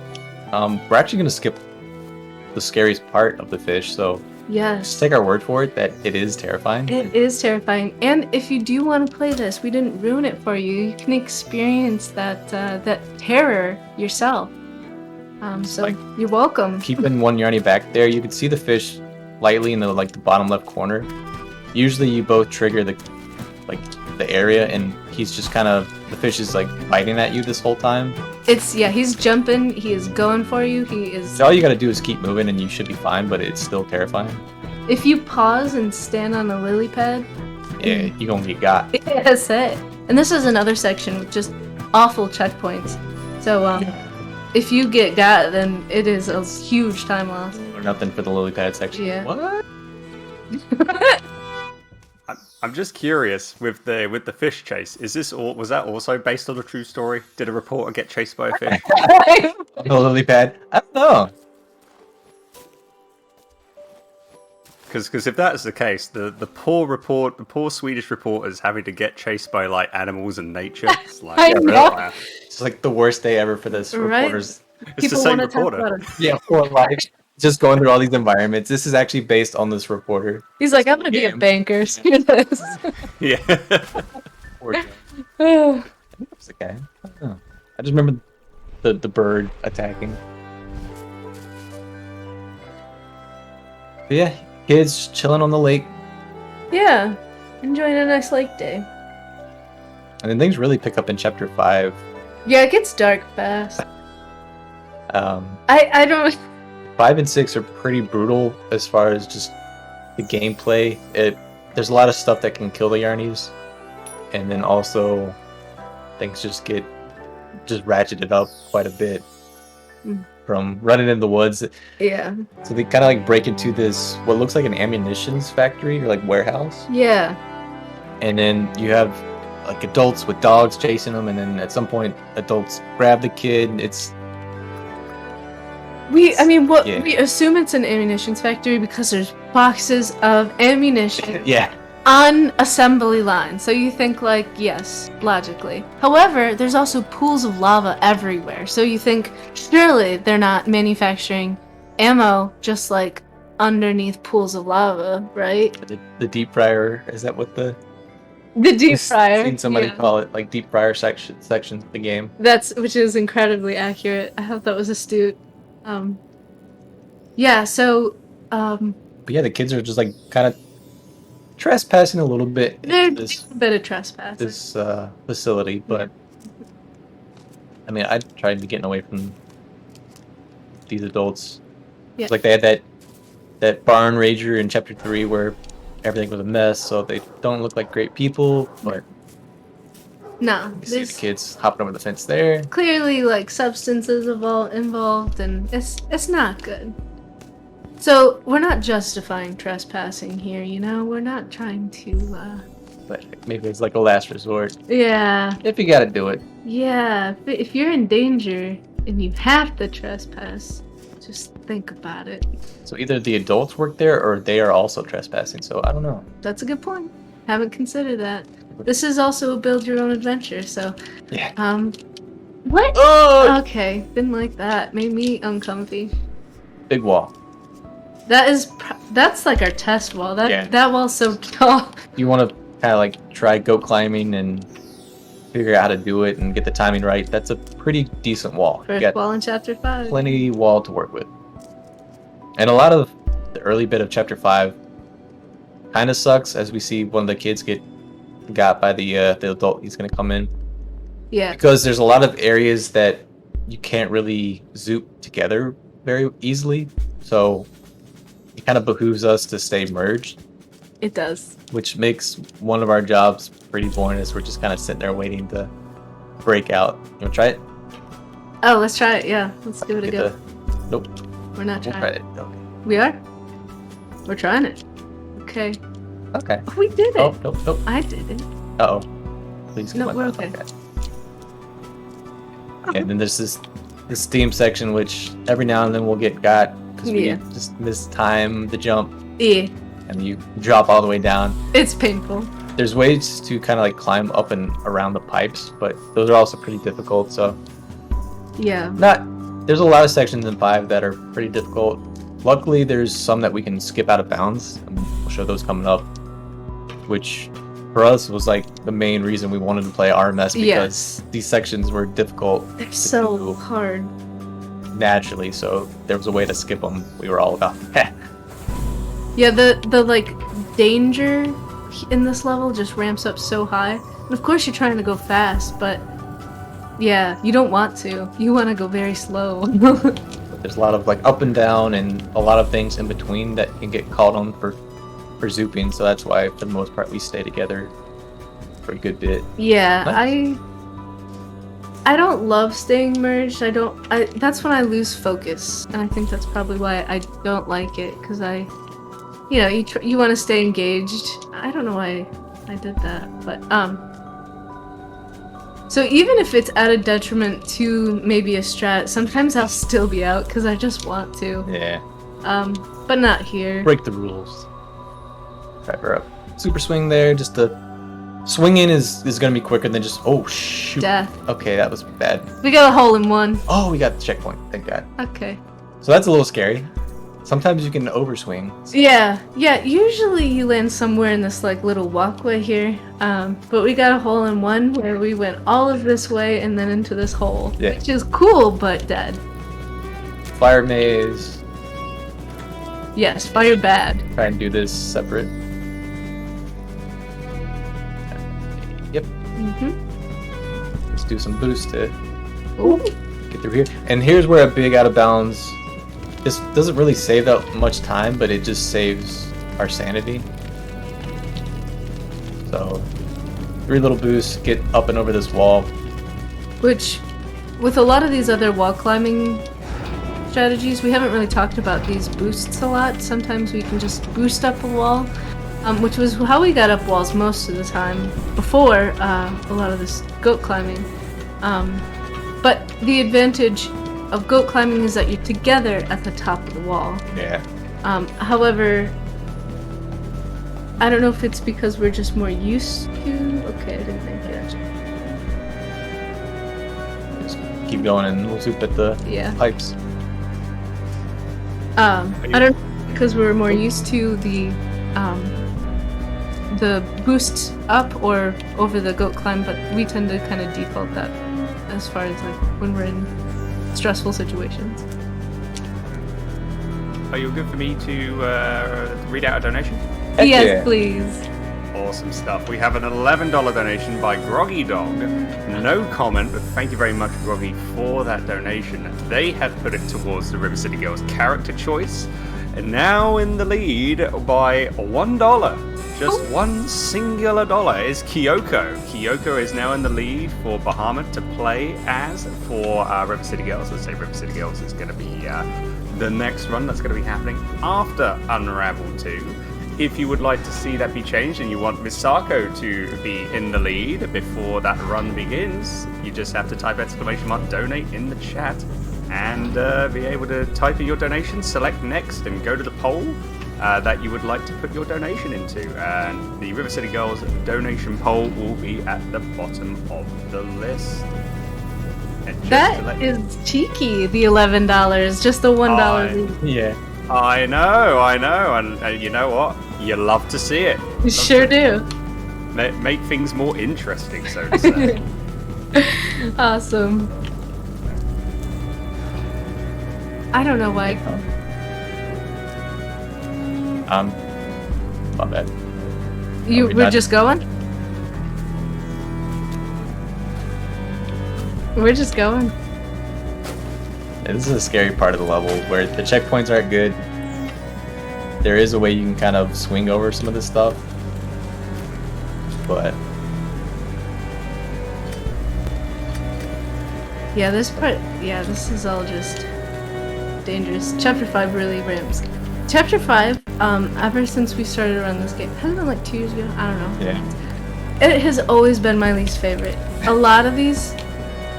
S3: We're actually gonna skip the scariest part of the fish, so
S2: Yes.
S3: just take our word for it that it is terrifying.
S2: It is terrifying, and if you do want to play this, we didn't ruin it for you. You can experience that terror yourself. So
S3: like,
S2: you're welcome.
S3: Keeping one Yarny back there, you can see the fish lightly in the the bottom left corner. Usually, you both trigger the area, and he's just kind of the fish is biting at you this whole time.
S2: He's jumping. He is going for you. He is.
S3: So all you gotta do is keep moving, and you should be fine. But it's still terrifying.
S2: If you pause and stand on a lily pad,
S3: Yeah, you're gonna get got.
S2: that's it. And this is another section with just awful checkpoints. So if you get got, then it is a huge time loss.
S3: Or nothing for the lily pad section.
S2: Yeah.
S3: What?
S1: I'm just curious with the fish chase. Was that also based on a true story? Did a reporter get chased by a fish?
S3: The lily pad. I don't know.
S1: Because if that's the case, the poor Swedish reporters having to get chased by like animals and nature. It's like,
S2: I know.
S3: It's like the worst day ever for this
S2: Right?
S3: reporters.
S1: It's the
S2: People
S1: same
S2: want to talk
S1: reporter.
S2: about it.
S3: Yeah, poor life. Just going through all these environments. This is actually based on this reporter.
S2: He's like, I'm gonna be a
S3: Game.
S2: banker. Screw this.
S1: Yeah.
S3: Poor Joe. I think it was the guy. I don't know. I just remember the bird attacking. But yeah, kids chilling on the lake,
S2: Yeah, enjoying a nice lake day.
S3: and then things really pick up in chapter 5.
S2: Yeah, it gets dark fast. I don't.
S3: 5 and 6 are pretty brutal as far as just the gameplay. There's a lot of stuff that can kill the Yarnies, and then also things just ratcheted up quite a bit from running in the woods.
S2: Yeah.
S3: So they kind of like break into this what looks like an ammunitions factory or like warehouse,
S2: Yeah.
S3: and then you have like adults with dogs chasing them, and then at some point adults grab the kid.
S2: We
S3: Yeah.
S2: assume it's an ammunitions factory because there's boxes of ammunition
S3: Yeah.
S2: on assembly line. So you think like, yes, logically. However, there's also pools of lava everywhere. So you think surely they're not manufacturing ammo just like underneath pools of lava, right?
S3: The deep fryer, is that what the
S2: The deep
S3: I've
S2: fryer.
S3: seen somebody
S2: yeah.
S3: call it, like deep fryer sections of the game.
S2: Which is incredibly accurate. I thought that was astute. Yeah, so
S3: But yeah, the kids are just like kind of trespassing a little bit
S2: they're
S3: into this
S2: a bit of trespass.
S3: facility, but I mean, I tried to be getting away from these adults.
S2: Yeah.
S3: It's like they had that barn rager in chapter 3 where everything was a mess, so they don't look like great people, but
S2: No,
S3: you see
S2: there's
S3: the kids hopping over the fence there.
S2: clearly like substances involved, and it's not good. So we're not justifying trespassing here, you know. We're not trying to.
S3: But maybe it's like a last resort.
S2: Yeah,
S3: If you gotta do it.
S2: yeah. If you're in danger and you have to trespass, just think about it.
S3: So either the adults work there or they are also trespassing, so I don't know.
S2: That's a good point. Haven't considered that. This is also a build your own adventure, so
S3: Yeah.
S2: what?
S3: Oh!
S2: Okay, didn't like that. Made me uncomfy.
S3: Big wall.
S2: That's like our test wall.
S3: Yeah.
S2: That wall's so tall.
S3: You want to kind of like try go climbing and figure out how to do it and get the timing right. That's a pretty decent wall. You
S2: First
S3: got
S2: wall in chapter 5.
S3: plenty wall to work with. And a lot of the early bit of chapter 5 kind of sucks as we see one of the kids get got by the adult. He's going to come in.
S2: Yeah.
S3: Because there's a lot of areas that you can't really zoop together very easily. So it kind of behooves us to stay merged,
S2: It does.
S3: which makes one of our jobs pretty boring as we're just kind of sitting there waiting to break out. You want to try it?
S2: Oh, let's try it. Yeah, let's give it a
S3: Get
S2: go.
S3: Nope.
S2: We're not
S3: We'll
S2: trying.
S3: try it. Okay.
S2: We are. We're trying it. Okay.
S3: Okay.
S2: Oh, we did it.
S3: Oh, nope, nope.
S2: I did it.
S3: Uh-oh. Please come
S2: No,
S3: on.
S2: we're okay.
S3: And then there's this Steam section, which every now and then we'll get got because we
S2: Yeah.
S3: just mistime the jump
S2: Yeah,
S3: and you drop all the way down.
S2: it's painful.
S3: There's ways to kind of like climb up and around the pipes, but those are also pretty difficult. So
S2: Yeah.
S3: there's a lot of sections in 5 that are pretty difficult. Luckily, there's some that we can skip out of bounds, and we'll show those coming up, which for us was like the main reason we wanted to play RMS because
S2: Yes.
S3: these sections were difficult
S2: They're so
S3: do.
S2: hard.
S3: naturally, so there was a way to skip them. We were all about that.
S2: Yeah, the like danger in this level just ramps up so high. And of course you're trying to go fast, but yeah, you don't want to. You want to go very slow.
S3: There's a lot of like up and down and a lot of things in between that can get called on for zooping, so that's why for the most part we stay together for a good bit.
S2: Yeah,
S3: Nice.
S2: I don't love staying merged. That's when I lose focus, and I think that's probably why I don't like it, because you want to stay engaged. I don't know why I did that. But so even if it's at a detriment to maybe a strat, sometimes I'll still be out because I just want to.
S3: Yeah.
S2: But not here.
S3: Break the rules. Drive her up. Super swing there. Just the swing in is gonna be quicker than just shoot.
S2: Death.
S3: Okay, that was bad.
S2: We got a hole in one.
S3: Oh, we got the checkpoint. Thank God.
S2: Okay.
S3: So that's a little scary. Sometimes you can overswing.
S2: Yeah. Usually you land somewhere in this like little walkway here. But we got a hole in one where we went all of this way and then into this hole,
S3: Yeah.
S2: which is cool but dead.
S3: Fire maze.
S2: Yes, fire bad.
S3: Try and do this separate. Yep. Let's do some boost to
S2: Ooh.
S3: get through here. And here's where a big out of bounds. This doesn't really save that much time, but it just saves our sanity. So 3 little boosts, get up and over this wall.
S2: Which, with a lot of these other wall climbing strategies, we haven't really talked about these boosts a lot. Sometimes we can just boost up a wall, which was how we got up walls most of the time before a lot of this goat climbing. But the advantage of goat climbing is that you're together at the top of the wall.
S3: Yeah.
S2: However, I don't know if it's because we're just more used to. Okay, I didn't think it.
S3: Just keep going and we'll zoop at the pipes.
S2: I don't know because we're more used to the boost up or over the goat climb, but we tend to kind of default that as far as like when we're in stressful situations.
S1: Are you good for me to read out a donation?
S3: Heck
S2: Yes,
S3: yeah.
S2: please.
S1: Awesome stuff. We have an $11 donation by Groggy Dog. No comment, but thank you very much, Groggy, for that donation. They have put it towards the River City Girls character choice, and now in the lead by $1. Just one singular dollar is Kyoko. Kyoko is now in the lead for Bahamut to play as for River City Girls. Let's say River City Girls is going to be the next run that's going to be happening after Unravel 2. If you would like to see that be changed and you want Misako to be in the lead before that run begins, you just have to type !donate in the chat and be able to type in your donation, select next and go to the poll that you would like to put your donation into. And the River City Girls donation poll will be at the bottom of the list. And just to
S2: That
S1: let
S2: is cheeky, the $11. Just the $1 lead.
S3: Yeah.
S1: I know, and you know what? You love to see it.
S2: You sure do.
S1: Make things more interesting, so to say.
S2: Awesome. I don't know why.
S3: My bad.
S2: We're
S3: not?
S2: just going? We're just going.
S3: Yeah, this is a scary part of the level where the checkpoints aren't good. There is a way you can kind of swing over some of this stuff, but
S2: Yeah, this is all just dangerous. Chapter 5 really ramps. Chapter 5, ever since we started around this game, has it been like 2 years ago? I don't know.
S3: yeah.
S2: It has always been my least favorite. A lot of these,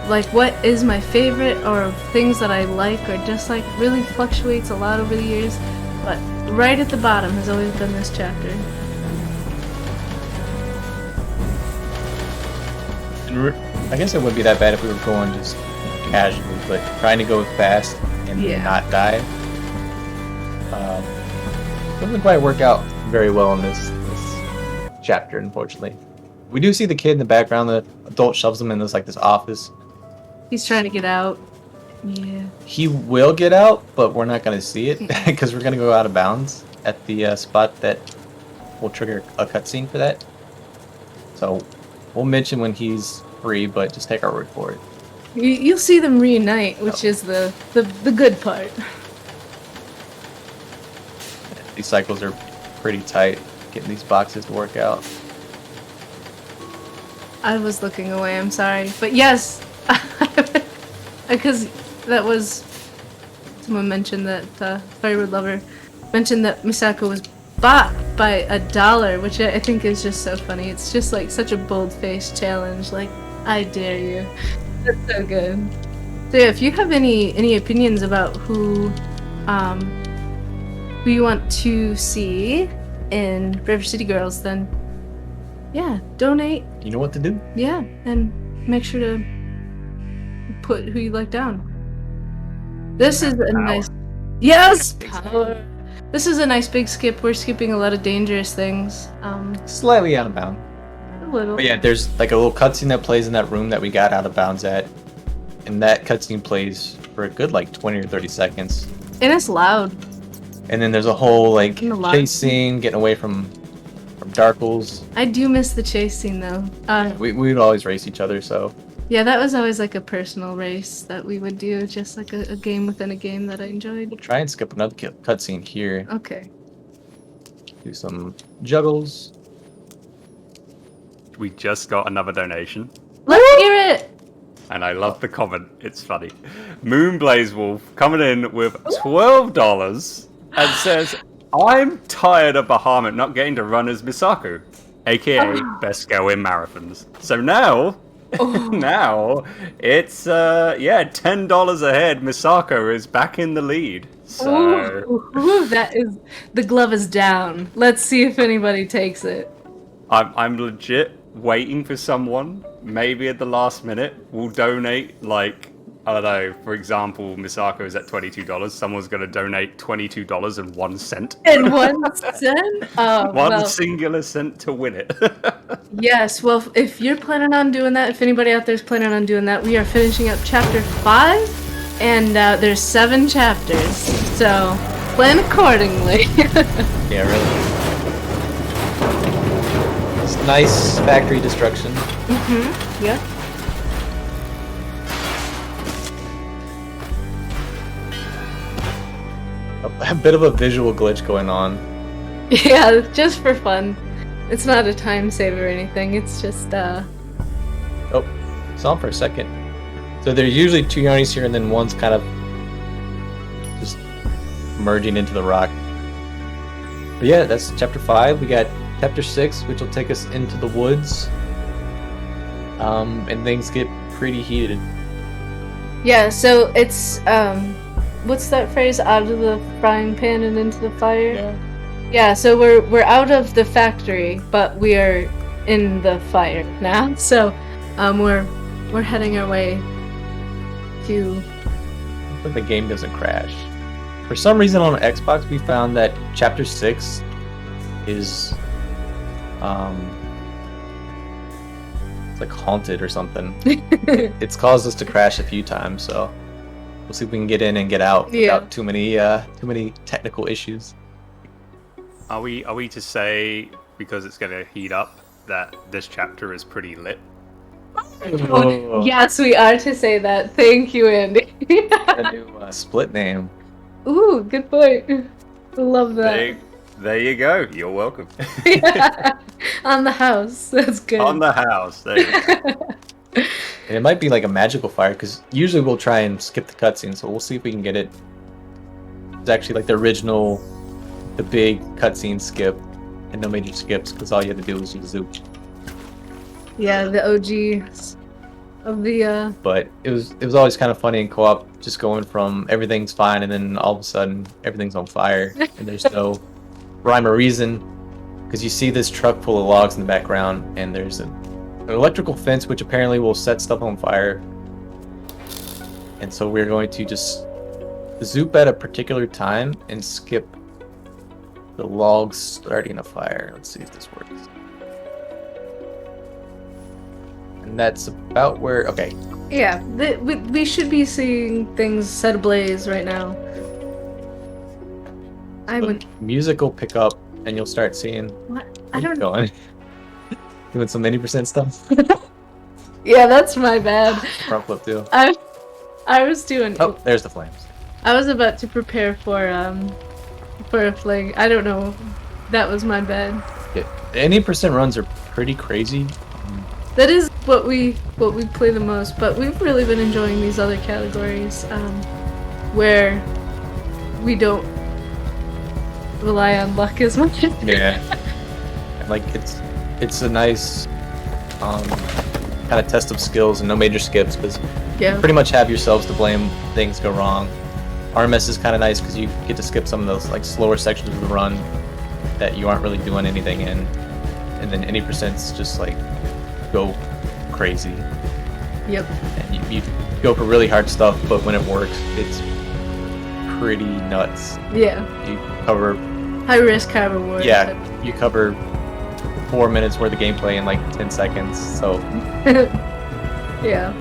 S2: like what is my favorite or things that I like or dislike, really fluctuates a lot over the years. But right at the bottom has always been this chapter.
S3: And I guess it wouldn't be that bad if we were going just casually, but trying to go fast and not die doesn't quite work out very well in this chapter, unfortunately. We do see the kid in the background. The adult shoves him in this office.
S2: He's trying to get out. Yeah.
S3: He will get out, but we're not going to see it because we're going to go out of bounds at the spot that will trigger a cutscene for that. So we'll mention when he's free, but just take our word for it.
S2: You'll see them reunite, which is the good part.
S3: These cycles are pretty tight, getting these boxes to work out.
S2: I was looking away, I'm sorry. But yes, because that was... Someone mentioned that, Firewood Lover mentioned that Misako was by $1, which I think is just so funny. It's just like such a bold-faced challenge. Like, I dare you. That's so good. So yeah, if you have any opinions about who you want to see in River City Girls, then yeah, donate.
S3: You know what to do.
S2: Yeah, and make sure to put who you like down. This is a nice. Yes, power. This is a nice big skip. We're skipping a lot of dangerous things.
S3: Slightly out of bounds.
S2: A little.
S3: But yeah, there's like a little cutscene that plays in that room that we got out of bounds at. And that cutscene plays for a good like 20 or 30 seconds.
S2: And it's loud.
S3: And then there's a whole like
S2: And a lot.
S3: chase scene, getting away from Darkles.
S2: I do miss the chase scene though.
S3: We'd always race each other, so.
S2: Yeah, that was always like a personal race that we would do, just like a game within a game that I enjoyed.
S3: Try and skip another cutscene here.
S2: Okay.
S3: Do some juggles.
S1: We just got another donation.
S2: Let's hear it!
S1: And I love the comment. It's funny. Moonblaze Wolf coming in with $12 and says, I'm tired of Bahamut not getting to run as Misako, aka best girl in marathons. So now, now it's $10 ahead. Misako is back in the lead. So
S2: Ooh, that is, the glove is down. Let's see if anybody takes it.
S1: I'm legit waiting for someone, maybe at the last minute, will donate, like, I don't know, for example, Misako is at $22. Someone's going to donate $22.01.
S2: And 1 cent? Oh,
S1: One singular cent to win it.
S2: Yes, well, if you're planning on doing that, if anybody out there is planning on doing that, we are finishing up chapter 5, and there's 7 chapters, so plan accordingly.
S3: Yeah, really. It's nice factory destruction.
S2: Mm-hmm, yeah.
S3: A bit of a visual glitch going on.
S2: Yeah, just for fun. It's not a time save or anything, it's just,
S3: Oh, saw him for a second. So there's usually 2 Yarnies here, and then one's kind of just merging into the rock. But yeah, that's chapter 5. We got chapter 6, which will take us into the woods. And things get pretty heated.
S2: Yeah, so it's, what's that phrase? Out of the frying pan and into the fire?
S3: Yeah.
S2: Yeah, so we're out of the factory, but we are in the fire now. So, we're heading our way to.
S3: But the game doesn't crash. For some reason on Xbox, we found that chapter 6 is, it's like haunted or something. It's caused us to crash a few times, so we'll see if we can get in and get out without too many technical issues.
S1: Are we to say, because it's going to heat up, that this chapter is pretty lit?
S3: Oh,
S2: Yes, we are to say that. Thank you, Andy.
S3: a new split name.
S2: Ooh, good point. Love that.
S1: There you go. You're welcome.
S2: On the house. That's good.
S1: On the house. There you go.
S3: And it might be like a magical fire, because usually we'll try and skip the cutscene, so we'll see if we can get it. It's actually like the original, the big cutscene skip, and no major skips, because all you had to do was use Zoop.
S2: Yeah, the OGs of the
S3: But it was always kind of funny in co-op, just going from everything's fine, and then all of a sudden everything's on fire, and there's no rhyme or reason, because you see this truck full of logs in the background, and there's an electrical fence which apparently will set stuff on fire. And so we're going to just zoop at a particular time and skip the logs starting a fire. Let's see if this works. And that's about where, okay.
S2: Yeah, we should be seeing things set ablaze right now. I would.
S3: Music will pick up and you'll start seeing
S2: What? I don't know.
S3: going. Doing some 80% stuff.
S2: Yeah, that's my bad.
S3: Front flip too.
S2: I was doing.
S3: Oh, there's the flames.
S2: I was about to prepare for a fling. I don't know. That was my bad.
S3: Yeah, the 80% runs are pretty crazy.
S2: That is what we play the most, but we've really been enjoying these other categories, where we don't rely on luck as much.
S3: Yeah. Like it's a nice kind of test of skills and no major skips because
S2: Yeah.
S3: you pretty much have yourselves to blame if things go wrong. RMS is kind of nice because you get to skip some of those like slower sections of the run that you aren't really doing anything in, and then any percents just like go crazy.
S2: Yep.
S3: And you go for really hard stuff, but when it works, it's pretty nuts.
S2: Yeah.
S3: You cover
S2: High risk, high reward.
S3: Yeah, you cover 4 minutes worth of gameplay in like 10 seconds, so...
S2: Yeah.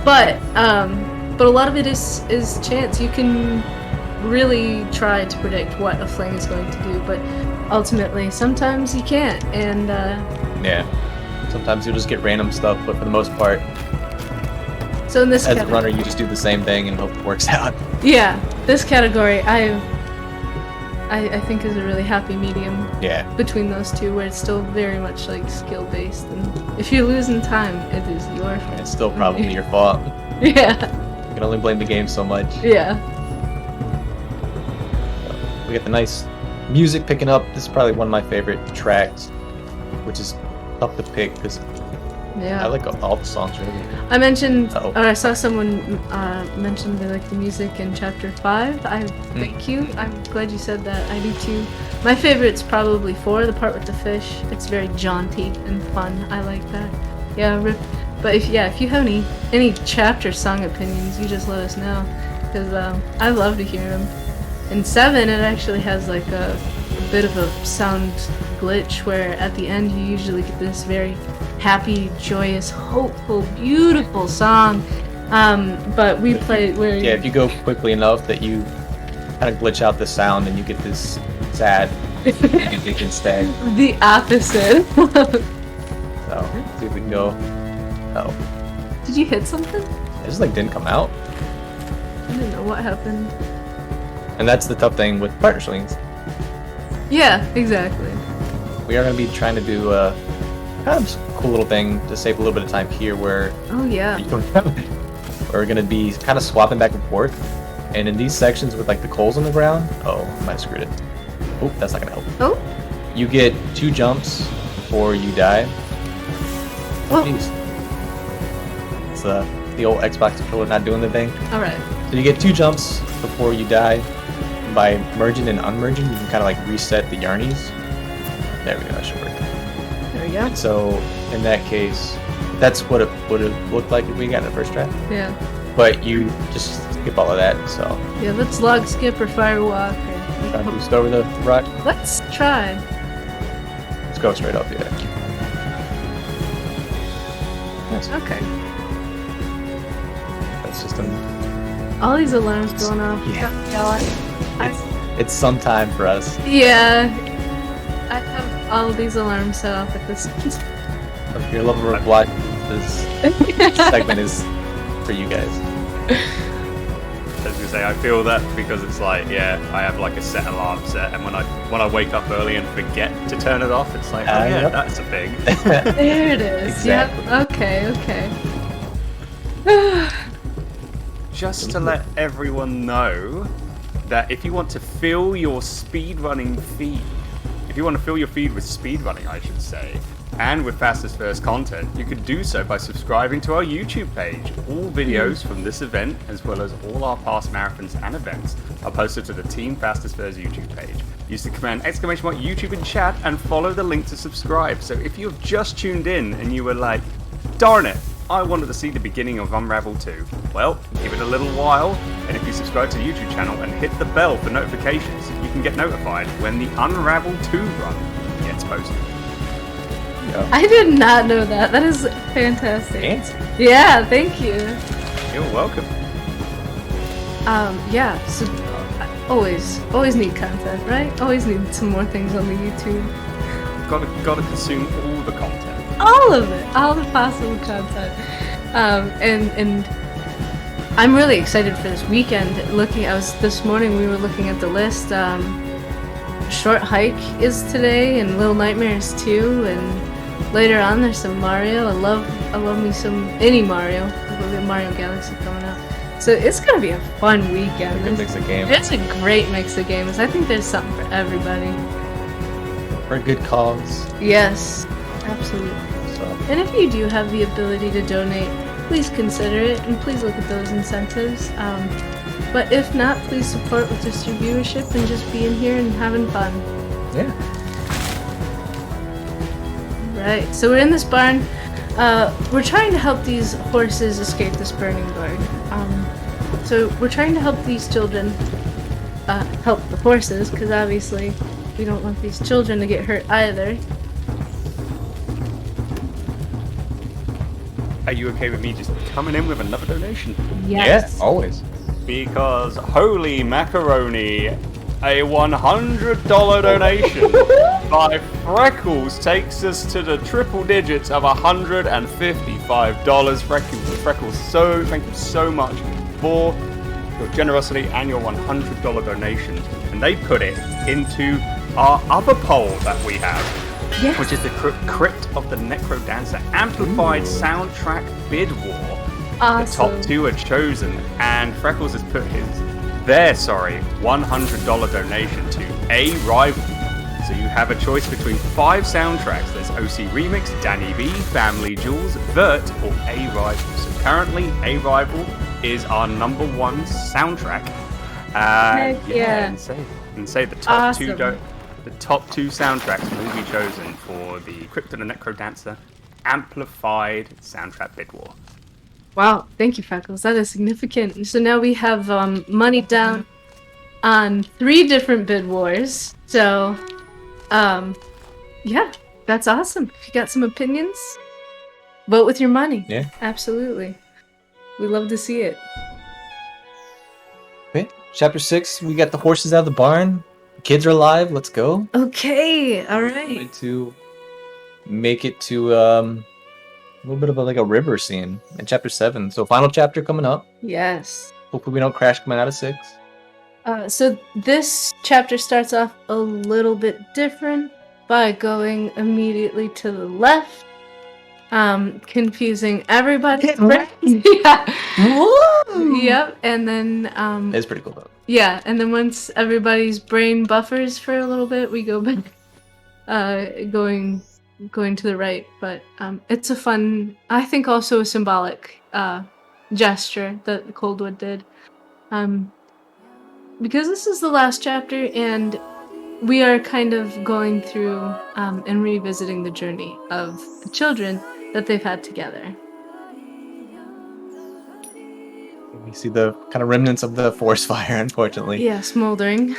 S2: But a lot of it is chance. You can really try to predict what a fling is going to do, but ultimately, sometimes you can't, and
S3: Yeah. Sometimes you'll just get random stuff, but for the most part,
S2: so in this
S3: as a
S2: category,
S3: runner, you just do the same thing and hope it works out.
S2: yeah, this category, I think is a really happy medium
S3: Yeah.
S2: between those two, where it's still very much like skill based, and if you lose in time, it is your fault.
S3: It's still probably your fault.
S2: Yeah.
S3: You can only blame the game so much.
S2: Yeah.
S3: We got the nice music picking up. This is probably one of my favorite tracks, which is tough to pick because
S2: Yeah.
S3: I like all the songs really.
S2: I mentioned,
S3: Uh-oh.
S2: or I saw someone mention they like the music in Chapter 5. Thank you. I'm glad you said that. I do too. My favorite's probably 4, the part with the fish. It's very jaunty and fun. I like that. Yeah, but if you have any chapter song opinions, you just let us know, because I love to hear them. In 7, it actually has like a bit of a sound glitch where at the end you usually get this very happy, joyous, hopeful, beautiful song. But we play where
S3: Yeah, if you go quickly enough that you kind of glitch out the sound and you get this sad music instead.
S2: the opposite.
S3: So, see if we can go. Oh,
S2: Did you hit something?
S3: it just like didn't come out.
S2: I didn't know what happened.
S3: And that's the tough thing with partner swings.
S2: Yeah, exactly.
S3: We are going to be trying to do a kind of cool little thing to save a little bit of time here where
S2: Oh yeah.
S3: we're going to be kind of swapping back and forth. And in these sections with like the coals on the ground, oh, I might have screwed it. Oh, that's not going to help.
S2: Oh.
S3: You get 2 jumps before you die.
S2: Oh.
S3: Jeez. It's the old Xbox controller not doing the thing.
S2: All right.
S3: So you get 2 jumps before you die. By merging and unmerging, you can kind of like reset the yarnies. There we go, that should work.
S2: There we go.
S3: So in that case, that's what it would have looked like if we got in the first try.
S2: Yeah.
S3: But you just skip all of that, so
S2: Yeah. Let's log skip or firewalk
S3: try to
S2: or.
S3: boost over the rock.
S2: Let's try.
S3: Let's go straight up, yeah. Nice.
S2: Okay.
S3: That's just
S2: All these alarms going off.
S3: Yeah. It's some time for us.
S2: Yeah. I have all these alarms set off at this.
S3: If you're level of watch, this segment is for you guys.
S1: I was gonna say, I feel that because it's like, yeah, I have like a set alarm set, and when I wake up early and forget to turn it off, it's like, oh yeah,
S3: yep.
S1: that's a thing.
S2: There it is.
S3: Exactly.
S2: Yep. Okay.
S1: Just to let everyone know that if you want to fill your speedrunning feed, if you want to fill your feed with speedrunning, I should say, and with Fastest First content, you could do so by subscribing to our YouTube page. All videos from this event, as well as all our past marathons and events, are posted to the Team Fastest First YouTube page. Use the command !YouTube in chat and follow the link to subscribe. So if you have just tuned in and you were like, darn it, I wanted to see the beginning of Unravel 2. Well, give it a little while, and if you subscribe to the YouTube channel and hit the bell for notifications, you can get notified when the Unravel 2 run gets posted.
S2: I did not know that. That is fantastic.
S3: Fancy.
S2: Yeah, thank you.
S1: You're welcome.
S2: Yeah, so always need content, right? Always need some more things on the YouTube.
S1: Gotta consume all the content.
S2: All of it, all the possible content. And I'm really excited for this weekend. This morning we were looking at the list. Short Hike is today, and Little Nightmares 2, and later on there's some Mario. I love me some any Mario. We've got Mario Galaxy coming up. So So it's gonna be a fun weekend.
S3: Good mix of games.
S2: It's a great mix of games. I think there's something for everybody.
S3: For a good cause.
S2: Yes, absolutely.
S3: So,
S2: And if you do have the ability to donate, please consider it and please look at those incentives. But if not, please support with just your viewership and just being here and having fun.
S3: yeah.
S2: Right, so we're in this barn. We're trying to help these horses escape this burning barn. So we're trying to help these children help the horses, because obviously we don't want these children to get hurt either.
S1: Are you okay with me just coming in with another donation?
S2: Yes.
S3: Yeah, always.
S1: Because holy macaroni, a $100 donation by Freckles takes us to the triple digits of $155. Freckles, so thank you so much for your generosity and your $100 donation. And they put it into our other poll that we have,
S2: Yes.
S1: which is the Crypt of the Necro Dancer Amplified Soundtrack Bid War. The top
S2: Awesome.
S1: two are chosen, and Freckles has put their $100 donation to A Rival. So you have a choice between 5 soundtracks. There's OC Remix, Danny B, Family Jewels, Vert, or A Rival. So currently, A Rival is our #1 soundtrack.
S2: Heck yeah.
S1: And say the top
S2: Awesome.
S1: the top 2 soundtracks will be chosen for the Crypt of the Necro Dancer Amplified Soundtrack Bid War.
S2: Wow, thank you, Freckles. That is significant. So now we have money down on 3 different bid wars. So, yeah, that's awesome. If you got some opinions, vote with your money.
S3: Yeah.
S2: Absolutely. We love to see it.
S3: Okay. Chapter 6, we got the horses out of the barn. The kids are alive. Let's go.
S2: Okay, all
S3: Going
S2: right.
S3: to make it to a little bit of a river scene in chapter 7. So final chapter coming up.
S2: Yes.
S3: Hopefully we don't crash coming out of 6.
S2: So this chapter starts off a little bit different by going immediately to the left, confusing everybody. Yeah. Yep, and then
S3: It's pretty cool though.
S2: yeah, and then once everybody's brain buffers for a little bit, we go back, going to the right. But it's a fun, I think, also a symbolic gesture that Coldwood did, because this is the last chapter, and we are kind of going through and revisiting the journey of the children that they've had together.
S3: We see the kind of remnants of the forest fire, unfortunately.
S2: Yeah, smoldering.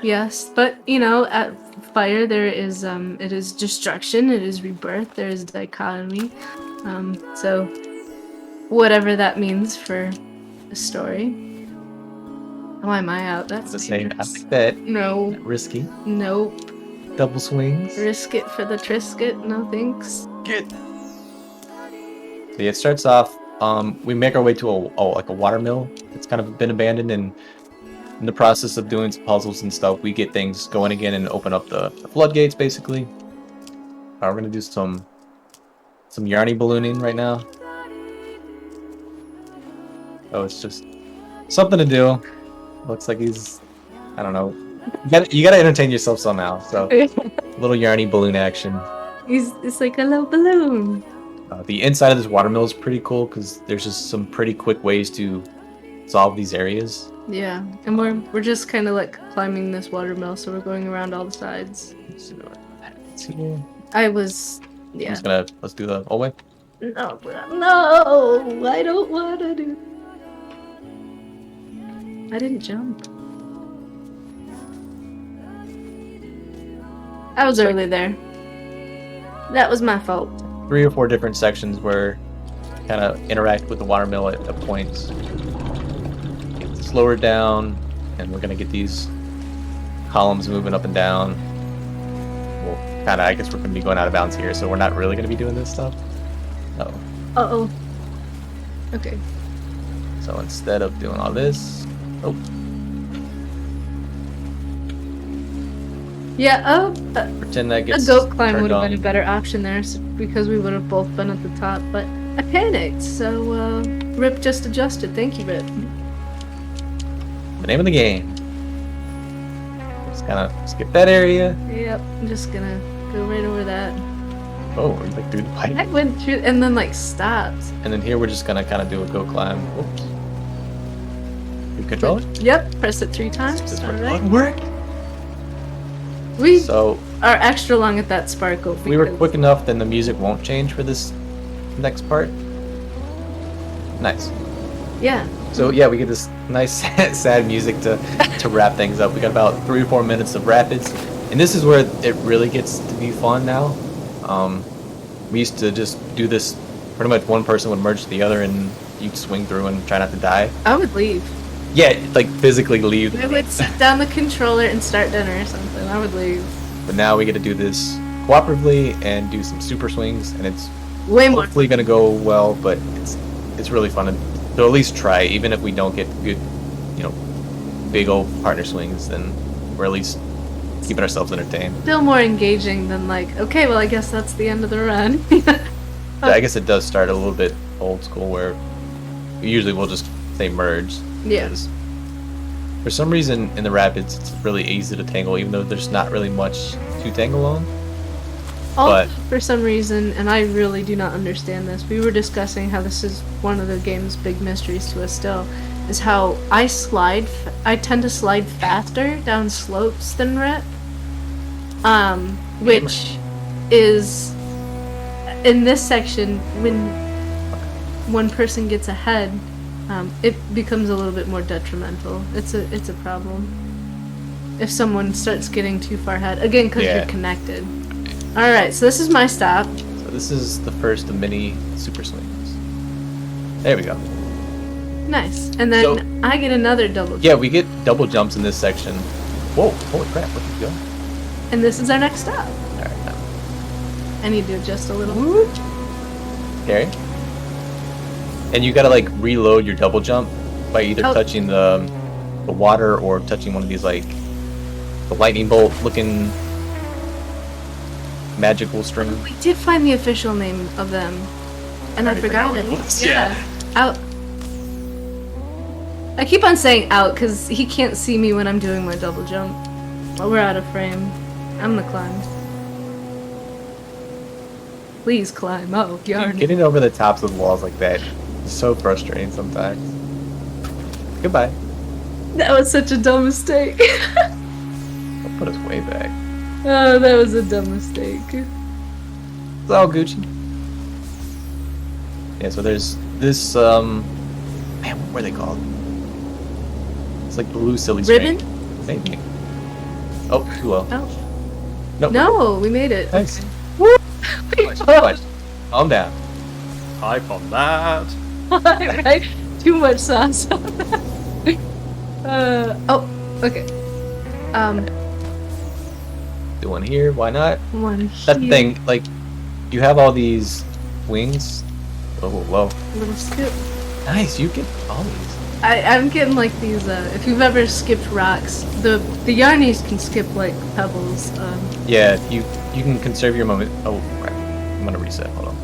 S2: Yes, but you know, at fire there is it is destruction, it is rebirth, there is dichotomy. So whatever that means for the story. Why am I out? That's
S3: The same. I
S2: dangerous.
S3: like that.
S2: No,
S3: Risky.
S2: nope.
S3: Double swings.
S2: Risk it for the Trisket. No thanks.
S3: Get. So yeah, it starts off. We make our way to a water mill. It's kind of been abandoned, and in the process of doing some puzzles and stuff, we get things going again and open up the floodgates, basically. We're gonna do some yarny ballooning right now. Oh, it's just something to do. Looks like he's, I don't know. You gotta entertain yourself somehow. So a little yarny balloon action.
S2: It's like a little balloon.
S3: The inside of this watermill is pretty cool because there's just some pretty quick ways to solve these areas.
S2: Yeah, and we're just kind of like climbing this watermill, so we're going around all the sides.
S3: Let's see what happens here.
S2: Yeah.
S3: Let's do the whole way.
S2: No, I don't want to do. I didn't jump. I was early there. That was my fault.
S3: 3 or 4 different sections where kind of interact with the watermill at points. Slow her down, and we're gonna get these columns moving up and down. Well, kind of. I guess we're gonna be going out of bounds here, so we're not really gonna be doing this stuff. Oh.
S2: Uh-oh. Okay.
S3: So instead of doing all this, oh,
S2: Yeah,
S3: pretend that
S2: a
S3: gets
S2: goat climb
S3: turned
S2: would have
S3: on.
S2: been a better option there, because we would have both been at the top, but I panicked, so Rip just adjusted. Thank you, Rip.
S3: the name of the game. Just kind of skip that area.
S2: Yep, I'm just gonna go right over that.
S3: Oh, we're like through the
S2: I
S3: pipe.
S2: went through and then like stopped.
S3: And then here we're just gonna kind of do a go climb. Oops. You control it?
S2: Yep, press it 3 times.
S3: Does
S2: Alright.
S3: work?
S2: We
S3: So
S2: are extra long at that sparkle.
S3: we were
S2: because-
S3: quick enough, then the music won't change for this next part. Nice.
S2: Yeah.
S3: So yeah, we get this nice sad music to wrap things up. We got about 3 or 4 minutes of rapids, and this is where it really gets to be fun now. We used to just do this. Pretty much one person would merge the other, and you'd swing through and try not to die.
S2: I would leave.
S3: Yeah, like physically leave.
S2: I would sit down the controller and start dinner or something. I would leave.
S3: But now we get to do this cooperatively and do some super swings, and it's
S2: Way more.
S3: hopefully gonna go well. But it's really fun to at least try, even if we don't get good, big old partner swings. Then we're at least keeping ourselves entertained.
S2: Still more engaging than like, okay, well, I guess that's the end of the run.
S3: I guess it does start a little bit old school, where usually we'll just say merge.
S2: Yeah.
S3: because For some reason, in the rapids, it's really easy to tangle, even though there's not really much to tangle on.
S2: Also,
S3: But-
S2: for some reason, and I really do not understand this, we were discussing how this is one of the game's big mysteries to us still, is how I tend to slide faster down slopes than Rhett. Which is, in this section, when one person gets ahead, it becomes a little bit more detrimental. It's a problem. If someone starts getting too far ahead, again, because
S3: Yeah.
S2: you're connected. Alright, so this is my stop.
S3: So this is the first of many super swings. There we go.
S2: Nice. And then
S3: So-
S2: I get another double
S3: Yeah,
S2: jump.
S3: we get double jumps in this section. Whoa, holy crap, where'd you go?
S2: And this is our next stop.
S3: Alright, now.
S2: I need to adjust a little.
S3: Carry. And you gotta like reload your double jump by either
S2: Oh.
S3: touching the water or touching one of these like the lightning bolt looking magical string.
S2: We did find the official name of them. And I
S3: Already
S2: forgot
S3: forgot
S2: it.
S3: what it was.
S2: Yeah. Out. I keep on saying out because he can't see me when I'm doing my double jump. Well, we're out of frame. I'm the climb. Please climb. Oh, yarn.
S3: Getting over the tops of the walls like that is so frustrating sometimes. Goodbye.
S2: That was such a dumb mistake.
S3: I'll put us way back.
S2: Oh, that was a dumb mistake.
S3: It's all Gucci. Yeah, so there's this man, what were they called? It's like blue silly string.
S2: Ribbon?
S3: Maybe. Oh, too low.
S2: Oh.
S3: Nope.
S2: No, we made it.
S3: Nice.
S2: Woo!
S3: Watch. Calm down.
S1: Hype on that.
S2: Right? Too much sauce. Oh, okay.
S3: Do one here, why not?
S2: One
S3: That's the
S2: here,
S3: thing, like, you have all these wings. Oh, whoa.
S2: little scoop.
S3: Nice, you get all these.
S2: I'm getting like these. If you've ever skipped rocks, the Yarnies can skip like pebbles.
S3: Yeah, you can conserve your moment. Oh, crap. I'm gonna reset, hold on.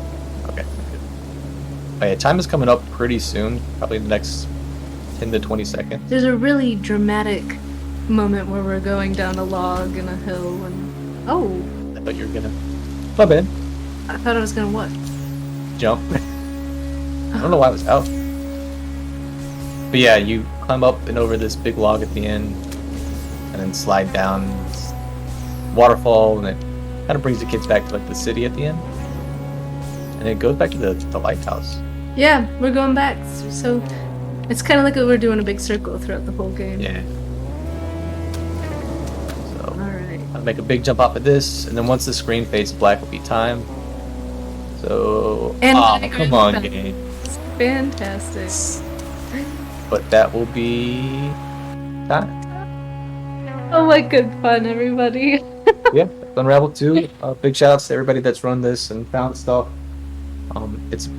S3: Okay, good. Oh, yeah, time is coming up pretty soon, probably the next 10 to 20 seconds.
S2: There's a really dramatic moment where we're going down a log and a hill, and oh,
S3: I thought you were gonna... My bad.
S2: I thought I was gonna what?
S3: Jump. I don't know why I was out. But yeah, you climb up and over this big log at the end, and then slide down this waterfall, and it kind of brings the kids back to like the city at the end. And it goes back to the lighthouse.
S2: Yeah, we're going back. So it's kind of like we're doing a big circle throughout the whole game.
S3: Yeah. So
S2: All right.
S3: I'll make a big jump off of this, and then once the screen fades black will be time. So
S2: And
S3: oh,
S2: I
S3: come
S2: agree
S3: on,
S2: with that.
S3: game.
S2: Fantastic.
S3: But that will be time.
S2: Oh my good fun, everybody.
S3: Yeah, Unravel 2. Big shout outs to everybody that's run this and found stuff. It's a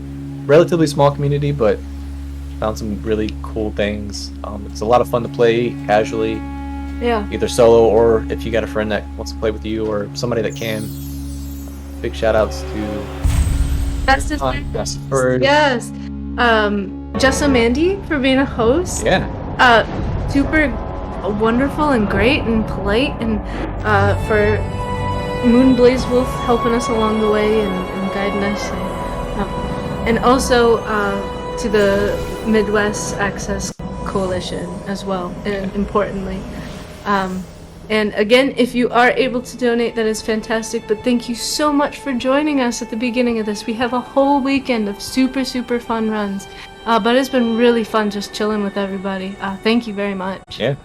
S3: relatively small community, but found some really cool things. It's a lot of fun to play casually,
S2: Yeah.
S3: either solo or if you got a friend that wants to play with you or somebody that can. Big shout outs to
S2: That's just
S3: Best Bird.
S2: yes. Jessa Mandy for being a host.
S3: Yeah.
S2: super wonderful and great and polite, and for Moonblaze Wolf helping us along the way and guiding us, and also to the Midwest Access Coalition as well, and importantly. And again, if you are able to donate, that is fantastic, but thank you so much for joining us at the beginning of this. We have a whole weekend of super, super fun runs, but it's been really fun just chilling with everybody. Thank you very much.
S3: Yeah.